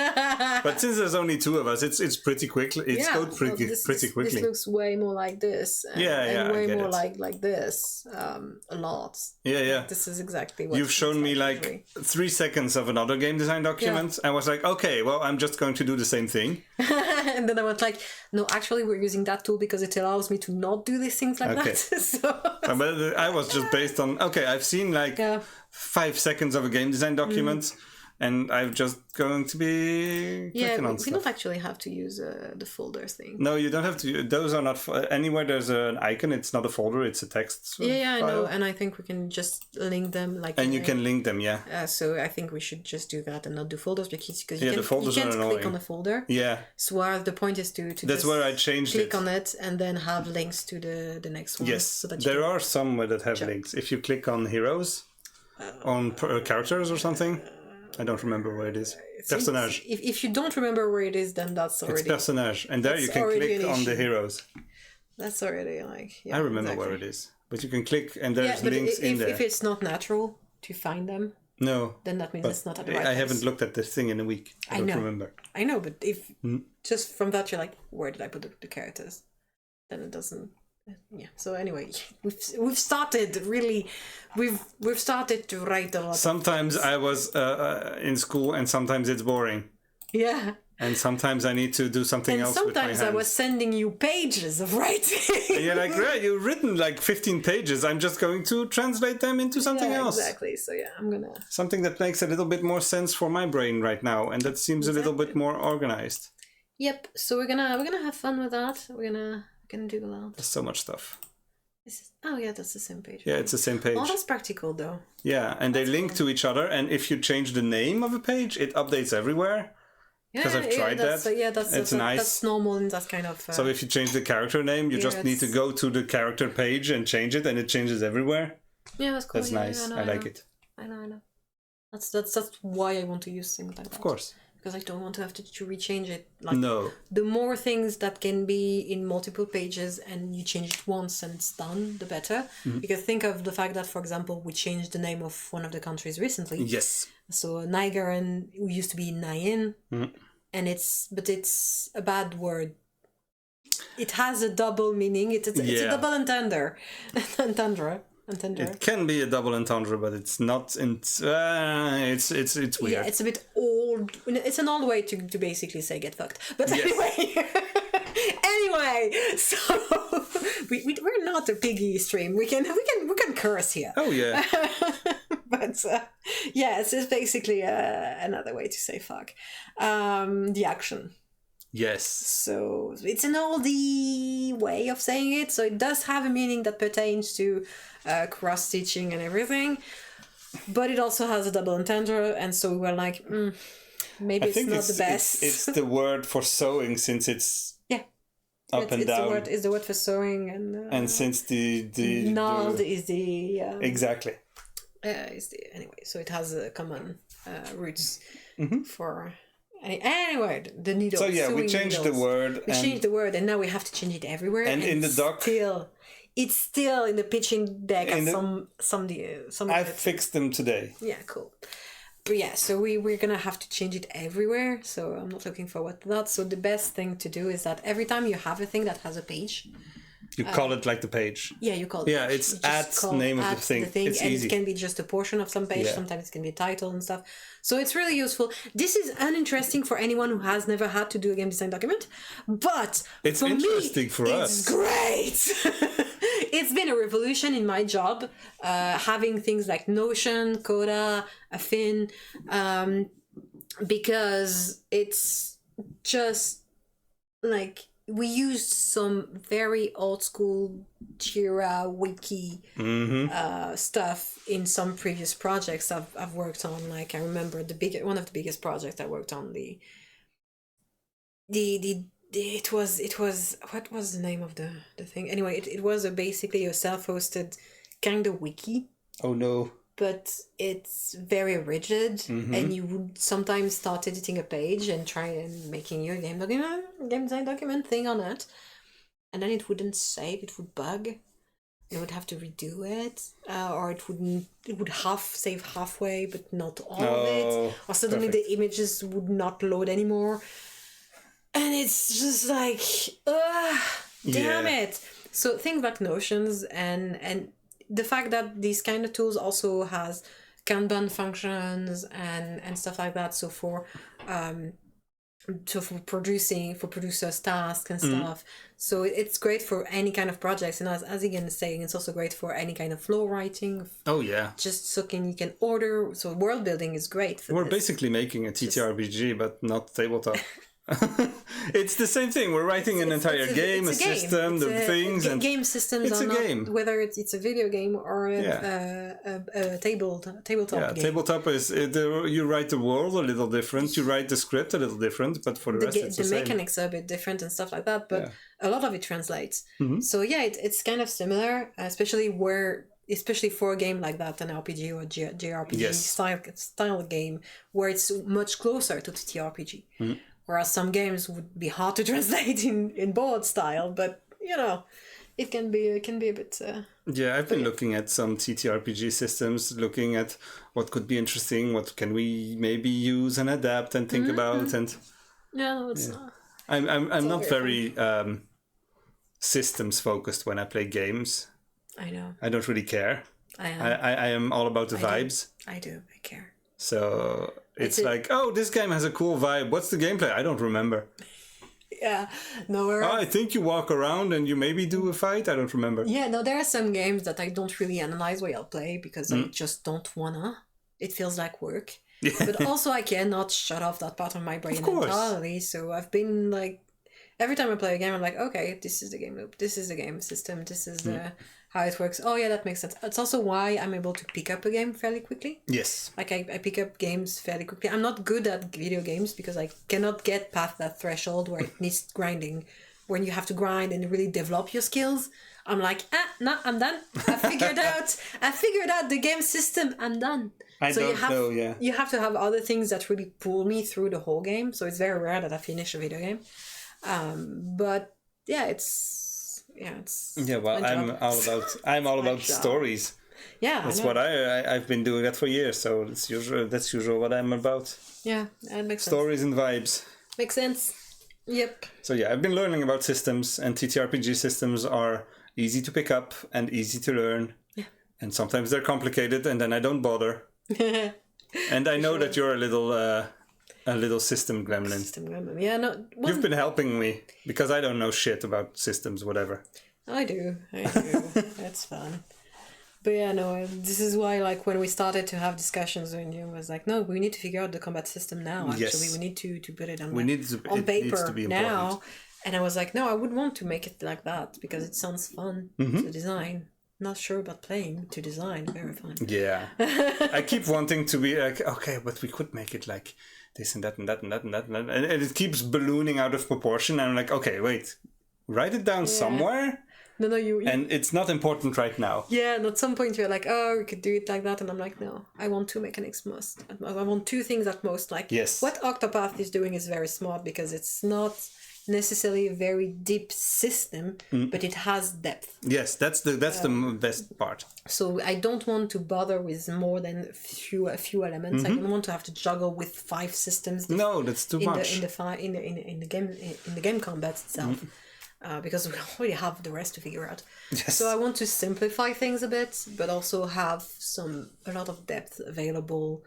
[SPEAKER 1] But since there's only two of us, it's pretty quickly. It's going pretty quickly.
[SPEAKER 2] This looks way more like this. And way more like this. A lot.
[SPEAKER 1] Yeah.
[SPEAKER 2] This is exactly what
[SPEAKER 1] you've shown me like
[SPEAKER 2] usually.
[SPEAKER 1] 3 seconds of another game design document. I was like, okay, well, I'm just going to do the same thing.
[SPEAKER 2] And then I went like, no, actually, we're using that tool because it allows me to not do these things like that. So.
[SPEAKER 1] But I was just based on, I've seen like 5 seconds of a game design document, and I'm just going to be clicking on stuff.
[SPEAKER 2] We don't actually have to use the folders thing.
[SPEAKER 1] No, you don't have to. Those are not anywhere there's an icon. It's not a folder. It's a text.
[SPEAKER 2] I know, and I think we can just link them
[SPEAKER 1] And you can link them,
[SPEAKER 2] so I think we should just do that and not do folders because
[SPEAKER 1] the folders
[SPEAKER 2] you can't
[SPEAKER 1] are annoying.
[SPEAKER 2] click on a folder.
[SPEAKER 1] Yeah.
[SPEAKER 2] So the point is to
[SPEAKER 1] that's
[SPEAKER 2] just
[SPEAKER 1] where I changed
[SPEAKER 2] click on it and then have links to the next one.
[SPEAKER 1] Yes,
[SPEAKER 2] so that
[SPEAKER 1] there are some that have links. If you click on heroes, on characters or something. I don't remember where it is. Personnage.
[SPEAKER 2] If you don't remember where it is, then that's already...
[SPEAKER 1] It's personnage. And there you can click on the heroes.
[SPEAKER 2] That's already like...
[SPEAKER 1] I remember where it is. But you can click and there's links in there.
[SPEAKER 2] If it's not natural to find them, then that means it's not at the right place.
[SPEAKER 1] I haven't looked at this thing in a week. I don't remember.
[SPEAKER 2] I know, but if just from that you're like, where did I put the characters? Then it doesn't... Yeah. So anyway, we've started really, we've started to write a lot.
[SPEAKER 1] Sometimes I was in school, and sometimes it's boring.
[SPEAKER 2] Yeah.
[SPEAKER 1] And sometimes I need to do something else with my hands.
[SPEAKER 2] Sometimes I was sending you pages of writing.
[SPEAKER 1] And you're like, right, you've written like 15 pages. I'm just going to translate them into something else.
[SPEAKER 2] Exactly. So yeah, I'm gonna
[SPEAKER 1] something that makes a little bit more sense for my brain right now, and that seems a little bit more organized.
[SPEAKER 2] Yep. So we're gonna have fun with that. We're gonna do a lot.
[SPEAKER 1] There's so much stuff.
[SPEAKER 2] That's the same page.
[SPEAKER 1] Yeah, it's the same page.
[SPEAKER 2] Oh, that's practical though.
[SPEAKER 1] Yeah, and they link to each other, and if you change the name of a page, it updates everywhere. Because I've tried that. It's nice.
[SPEAKER 2] That's normal in that kind of...
[SPEAKER 1] so if you change the character name, you just need to go to the character page and change it, and it changes everywhere.
[SPEAKER 2] Yeah, that's cool.
[SPEAKER 1] That's nice. I like it.
[SPEAKER 2] I know. That's why I want to use things like that.
[SPEAKER 1] Of course.
[SPEAKER 2] Because I don't want to have to rechange it.
[SPEAKER 1] No.
[SPEAKER 2] The more things that can be in multiple pages and you change it once and it's done, the better. Mm-hmm. Because think of the fact that, for example, we changed the name of one of the countries recently.
[SPEAKER 1] Yes.
[SPEAKER 2] So Niger used to be Nayin, and it's a bad word. It has a double meaning. It's a double entendre. It
[SPEAKER 1] can be a double entendre, but it's not. It's weird.
[SPEAKER 2] Yeah, it's a bit old. It's an old way to basically say get fucked. But anyway, so we're not a piggy stream. We can curse here.
[SPEAKER 1] Oh yeah.
[SPEAKER 2] But it's basically another way to say fuck. The action.
[SPEAKER 1] Yes.
[SPEAKER 2] So it's an oldie way of saying it. So it does have a meaning that pertains to cross-stitching and everything. But it also has a double entendre. And so we were like, maybe it's not the best.
[SPEAKER 1] It's the word for sewing since it's up and down.
[SPEAKER 2] It's the word for sewing.
[SPEAKER 1] And since the
[SPEAKER 2] Nald is the...
[SPEAKER 1] exactly.
[SPEAKER 2] Anyway, so it has a common roots for... Anyway, the needle.
[SPEAKER 1] So yeah, we changed the word.
[SPEAKER 2] We changed the word, and now we have to change it everywhere.
[SPEAKER 1] And in the doc,
[SPEAKER 2] it's still in the pitching deck. Some.
[SPEAKER 1] I fixed them today.
[SPEAKER 2] Yeah, cool. But yeah, so we're gonna have to change it everywhere. So I'm not looking forward to that. So the best thing to do is that every time you have a thing that has a page,
[SPEAKER 1] you call it like the page.
[SPEAKER 2] Yeah, you call it.
[SPEAKER 1] Yeah, it's at name of the thing. It's
[SPEAKER 2] and
[SPEAKER 1] easy.
[SPEAKER 2] It can be just a portion of some page. Yeah. Sometimes it can be a title and stuff. So it's really useful. This is uninteresting for anyone who has never had to do a game design document, but
[SPEAKER 1] it's interesting for us.
[SPEAKER 2] It's great. It's been a revolution in my job, having things like Notion, Coda, Affin, because it's just like we used some very old school Jira wiki stuff in some previous projects I've worked on. Like I remember one of the biggest projects I worked on, it was what was the name of the thing? Anyway, it was basically a self-hosted kind of wiki.
[SPEAKER 1] Oh no.
[SPEAKER 2] But it's very rigid, and you would sometimes start editing a page and try and making your game design document thing on it, and then it wouldn't save. It would bug. You would have to redo it, or it would save halfway, but not all of it. Or suddenly the images would not load anymore, and it's just like, damn it. So things like Notions and the fact that these kind of tools also has Kanban functions and stuff like that. So for producers tasks and stuff. So it's great for any kind of projects. And as Ian is saying, it's also great for any kind of flow writing.
[SPEAKER 1] Oh yeah.
[SPEAKER 2] Just so you can order. So world building is great.
[SPEAKER 1] We're basically making a TTRPG, but not tabletop. It's the same thing. We're writing an entire game, a system, the things, and
[SPEAKER 2] game systems. It's a game, whether it's a video game or a tabletop. Yeah, game.
[SPEAKER 1] Tabletop is you write the world a little different, you write the script a little different, but for the rest, it's the same. The
[SPEAKER 2] mechanics are a bit different and stuff like that, but a lot of it translates. So yeah, it's kind of similar, especially for a game like that, an RPG or JRPG style game, where it's much closer to TTRPG. Whereas some games would be hard to translate in board style, but it can be a bit.
[SPEAKER 1] I've been looking at some TTRPG systems, looking at what could be interesting, what can we maybe use and adapt and think about, and I'm not very systems focused when I play games.
[SPEAKER 2] I know.
[SPEAKER 1] I don't really care. I am all about the vibes.
[SPEAKER 2] I care.
[SPEAKER 1] So it's like, oh, this game has a cool vibe. What's the gameplay? I don't remember.
[SPEAKER 2] Yeah, no.
[SPEAKER 1] I think you walk around and you maybe do a fight. I don't remember.
[SPEAKER 2] Yeah, no, there are some games that I don't really analyze while I'll play because I just don't wanna. It feels like work. Yeah. But also I cannot shut off that part of my brain entirely. So I've been like, every time I play a game, I'm like, okay, this is the game loop. This is the game system. This is the how it works. Oh yeah, that makes sense. It's also why I'm able to pick up a game fairly quickly.
[SPEAKER 1] Yes.
[SPEAKER 2] Like I pick up games fairly quickly. I'm not good at video games because I cannot get past that threshold where it needs grinding. When you have to grind and really develop your skills, I'm like, no, I'm done. I figured out the game system. I'm done. You have to have other things that really pull me through the whole game. So it's very rare that I finish a video game. But yeah, it's.
[SPEAKER 1] Well, I'm all about stories.
[SPEAKER 2] Yeah,
[SPEAKER 1] that's what I've been doing that for years. So that's usual what I'm about.
[SPEAKER 2] Yeah, that makes sense.
[SPEAKER 1] Stories and vibes.
[SPEAKER 2] Makes sense. Yep.
[SPEAKER 1] So yeah, I've been learning about systems, and TTRPG systems are easy to pick up and easy to learn.
[SPEAKER 2] Yeah.
[SPEAKER 1] And sometimes they're complicated, and then I don't bother. And I know that you're a little system gremlin.
[SPEAKER 2] Yeah, no.
[SPEAKER 1] You've been helping me because I don't know shit about systems, whatever.
[SPEAKER 2] I do. That's fun. But yeah, no, this is why, like, when we started to have discussions, when you was like, no, we need to figure out the combat system now, actually.
[SPEAKER 1] Yes.
[SPEAKER 2] We need to put it on,
[SPEAKER 1] it needs
[SPEAKER 2] paper
[SPEAKER 1] to be
[SPEAKER 2] now.
[SPEAKER 1] important.
[SPEAKER 2] And I was like, no, I would want to make it like that, because it sounds fun to design. Not sure about playing, to design, very fun.
[SPEAKER 1] Yeah. I keep wanting to be like, okay, but we could make it like this and that and that and that and that. And it keeps ballooning out of proportion. And I'm like, okay, wait, write it down somewhere.
[SPEAKER 2] No, you...
[SPEAKER 1] And it's not important right now.
[SPEAKER 2] Yeah, and at some point you're like, oh, we could do it like that. And I'm like, no, I want two mechanics most. I want two things at most. Like,
[SPEAKER 1] yes.
[SPEAKER 2] What Octopath is doing is very smart, because it's not necessarily a very deep system, but it has depth.
[SPEAKER 1] Yes, that's the best part. So
[SPEAKER 2] I don't want to bother with more than a few elements. I don't want to have to juggle with 5 systems.
[SPEAKER 1] No, that's too much.
[SPEAKER 2] In the game combat itself. Because we already have the rest to figure out.
[SPEAKER 1] Yes.
[SPEAKER 2] So I want to simplify things a bit, but also have a lot of depth available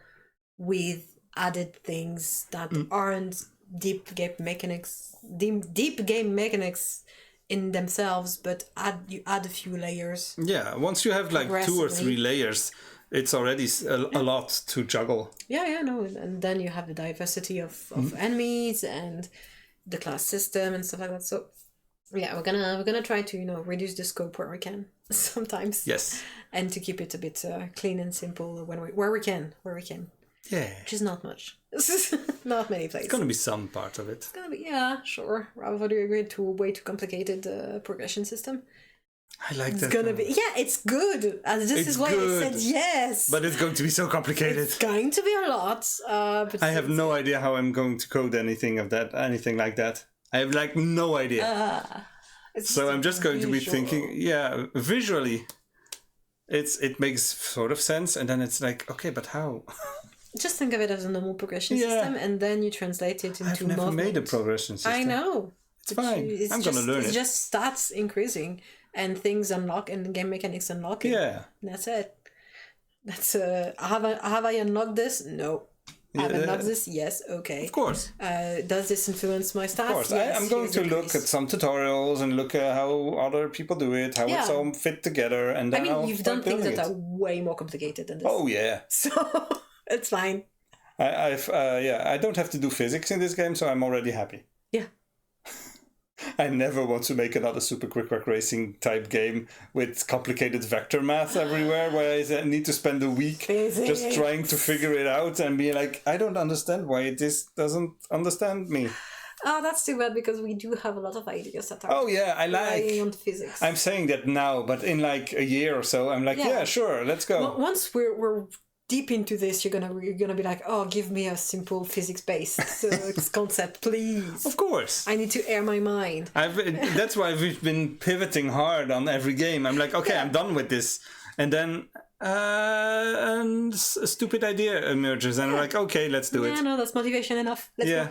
[SPEAKER 2] with added things that aren't deep game mechanics in themselves, but you add a few layers.
[SPEAKER 1] Yeah, once you have like 2 or 3 layers, it's already a lot to juggle.
[SPEAKER 2] Yeah, no, and then you have the diversity of enemies and the class system and stuff like that. So yeah, we're gonna try to reduce the scope where we can sometimes.
[SPEAKER 1] Yes.
[SPEAKER 2] And to keep it a bit clean and simple where we can.
[SPEAKER 1] Yeah.
[SPEAKER 2] Which is not much. Not many places.
[SPEAKER 1] It's gonna be some part of it.
[SPEAKER 2] It's gonna be, yeah, sure. Rather do you agree to a way too complicated progression system?
[SPEAKER 1] I like that.
[SPEAKER 2] It's gonna be, yeah, it's good. And this is why I said yes.
[SPEAKER 1] But it's going to be so complicated.
[SPEAKER 2] It's going to be a lot. But
[SPEAKER 1] I have no idea how I'm going to code anything like that. I have like no idea. So I'm just going to be thinking, yeah, visually, it makes sort of sense, and then it's like, okay, but how?
[SPEAKER 2] Just think of it as a normal progression system, and then you translate it into
[SPEAKER 1] I've never made a progression system.
[SPEAKER 2] I know.
[SPEAKER 1] It's fine. I'm going to learn it.
[SPEAKER 2] It just starts increasing, and things unlock, and the game mechanics unlock.
[SPEAKER 1] Yeah.
[SPEAKER 2] That's it. That's have I unlocked this? No. Have I unlocked this? Yes. Okay.
[SPEAKER 1] Of course.
[SPEAKER 2] Does this influence my stats?
[SPEAKER 1] Of course.
[SPEAKER 2] Yes,
[SPEAKER 1] I'm going to look at some tutorials and look at how other people do it, how it's all fit together, and then
[SPEAKER 2] you've done things that are way more complicated than this.
[SPEAKER 1] Oh yeah.
[SPEAKER 2] So it's fine.
[SPEAKER 1] I don't have to do physics in this game, so I'm already happy.
[SPEAKER 2] Yeah.
[SPEAKER 1] I never want to make another Super Quick Rack Racing type game with complicated vector math everywhere, where I need to spend a week just trying to figure it out and be like, I don't understand why this doesn't understand me.
[SPEAKER 2] Oh, that's too bad, because we do have a lot of ideas that are
[SPEAKER 1] on
[SPEAKER 2] physics.
[SPEAKER 1] I'm saying that now, but in like a year or so, I'm like, yeah sure, let's go.
[SPEAKER 2] Well, once we're deep into this, you're gonna be like, oh, give me a simple physics-based concept, please.
[SPEAKER 1] Of course.
[SPEAKER 2] I need to air my mind.
[SPEAKER 1] That's why we've been pivoting hard on every game. I'm like, okay, I'm done with this. And then a stupid idea emerges, and I'm like, okay, let's do it.
[SPEAKER 2] Yeah, no, that's motivation enough. Let's go.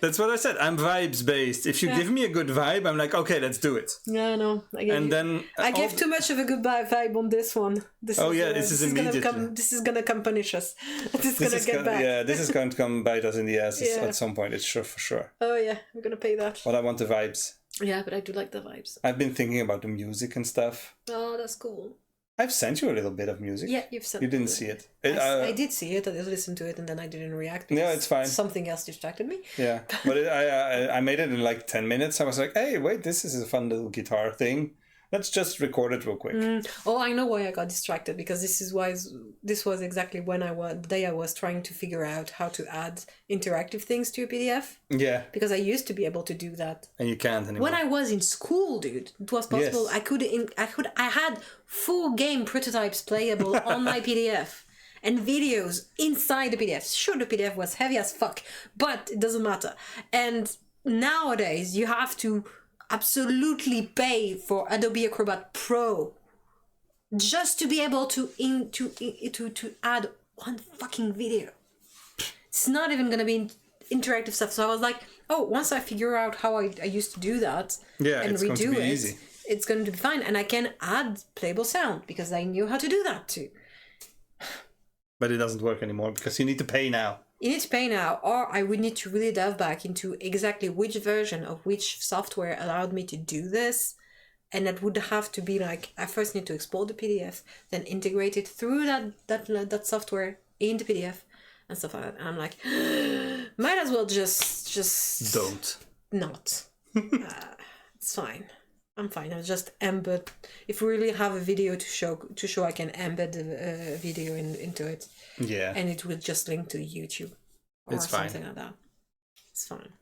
[SPEAKER 1] That's what I said. I'm vibes based. If you give me a good vibe, I'm like, okay, let's do it.
[SPEAKER 2] Yeah, no.
[SPEAKER 1] I
[SPEAKER 2] gave too much of a good vibe on this one. This is immediately. This is gonna come punish us. This is gonna get back.
[SPEAKER 1] Yeah, this is going to come bite us in the ass at some point. It's sure for sure.
[SPEAKER 2] Oh yeah, we're gonna pay that.
[SPEAKER 1] But I want the vibes.
[SPEAKER 2] Yeah, but I do like the vibes.
[SPEAKER 1] I've been thinking about the music and stuff.
[SPEAKER 2] Oh, that's cool.
[SPEAKER 1] I've sent you a little bit of music.
[SPEAKER 2] Yeah, you've sent.
[SPEAKER 1] You didn't see it.
[SPEAKER 2] I did see it. I did listen to it, and then I didn't react.
[SPEAKER 1] Yeah, it's fine.
[SPEAKER 2] Something else distracted me.
[SPEAKER 1] Yeah, but I made it in like 10 minutes. I was like, hey, wait, this is a fun little guitar thing. Let's just record it real quick.
[SPEAKER 2] Oh, I know why I got distracted, because this was exactly the day I was trying to figure out how to add interactive things to a PDF.
[SPEAKER 1] Yeah.
[SPEAKER 2] Because I used to be able to do that.
[SPEAKER 1] And you can't anymore.
[SPEAKER 2] When I was in school, dude, it was possible. Yes. I had full game prototypes playable on my PDF. And videos inside the PDF. Sure, the PDF was heavy as fuck, but it doesn't matter. And nowadays, you have to absolutely pay for Adobe Acrobat Pro just to be able to add one fucking video. It's not even gonna be interactive stuff. So I was like, oh, once I figure out how I used to do that and redo it, easy. It's going to be fine, and I can add playable sound because I knew how to do that too.
[SPEAKER 1] But it doesn't work anymore because you need to pay now.
[SPEAKER 2] You need to pay now, or I would need to really delve back into exactly which version of which software allowed me to do this, And that would have to be like, I first need to export the PDF, then integrate it through that software into PDF and stuff like that. And I'm like, might as well just
[SPEAKER 1] don't.
[SPEAKER 2] Not. It's fine. I'm fine. I'll just embed. If we really have a video to show, I can embed the video into it.
[SPEAKER 1] Yeah.
[SPEAKER 2] And it will just link to YouTube or
[SPEAKER 1] It's fine.
[SPEAKER 2] something like that. It's fine.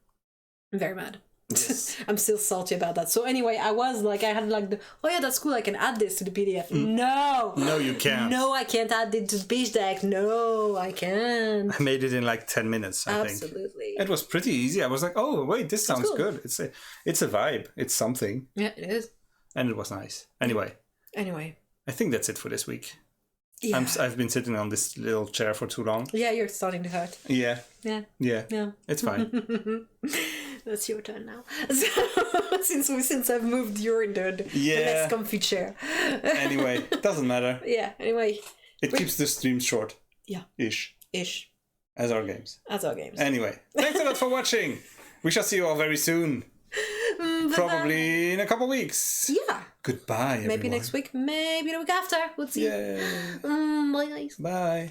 [SPEAKER 2] I'm very mad.
[SPEAKER 1] Yes.
[SPEAKER 2] I'm still salty about that. So anyway, I had like that's cool, I can add this to the PDF. No,
[SPEAKER 1] you can't.
[SPEAKER 2] No, I can't add it to the pitch deck. No, I can't.
[SPEAKER 1] I made it in like 10 minutes, I think.
[SPEAKER 2] Absolutely.
[SPEAKER 1] It was pretty easy. I was like, oh wait, this sounds
[SPEAKER 2] cool.
[SPEAKER 1] good. It's a vibe. It's something.
[SPEAKER 2] Yeah, it is.
[SPEAKER 1] And it was nice. Anyway, I think that's it for this week.
[SPEAKER 2] Yeah.
[SPEAKER 1] I've been sitting on this little chair for too long.
[SPEAKER 2] Yeah, you're starting to hurt.
[SPEAKER 1] Yeah.
[SPEAKER 2] Yeah.
[SPEAKER 1] It's fine.
[SPEAKER 2] That's your turn now. So, since I've moved, you're in the less comfy chair.
[SPEAKER 1] Anyway, doesn't matter.
[SPEAKER 2] Yeah. Anyway,
[SPEAKER 1] it keeps the stream short.
[SPEAKER 2] Yeah.
[SPEAKER 1] Ish.
[SPEAKER 2] As
[SPEAKER 1] our games.
[SPEAKER 2] Anyway,
[SPEAKER 1] thanks a lot for watching. We shall see you all very soon. Probably in a couple weeks.
[SPEAKER 2] Yeah.
[SPEAKER 1] Goodbye, everyone.
[SPEAKER 2] Maybe next week. Maybe the week after. We'll see.
[SPEAKER 1] Yeah.
[SPEAKER 2] Bye, guys.
[SPEAKER 1] Bye.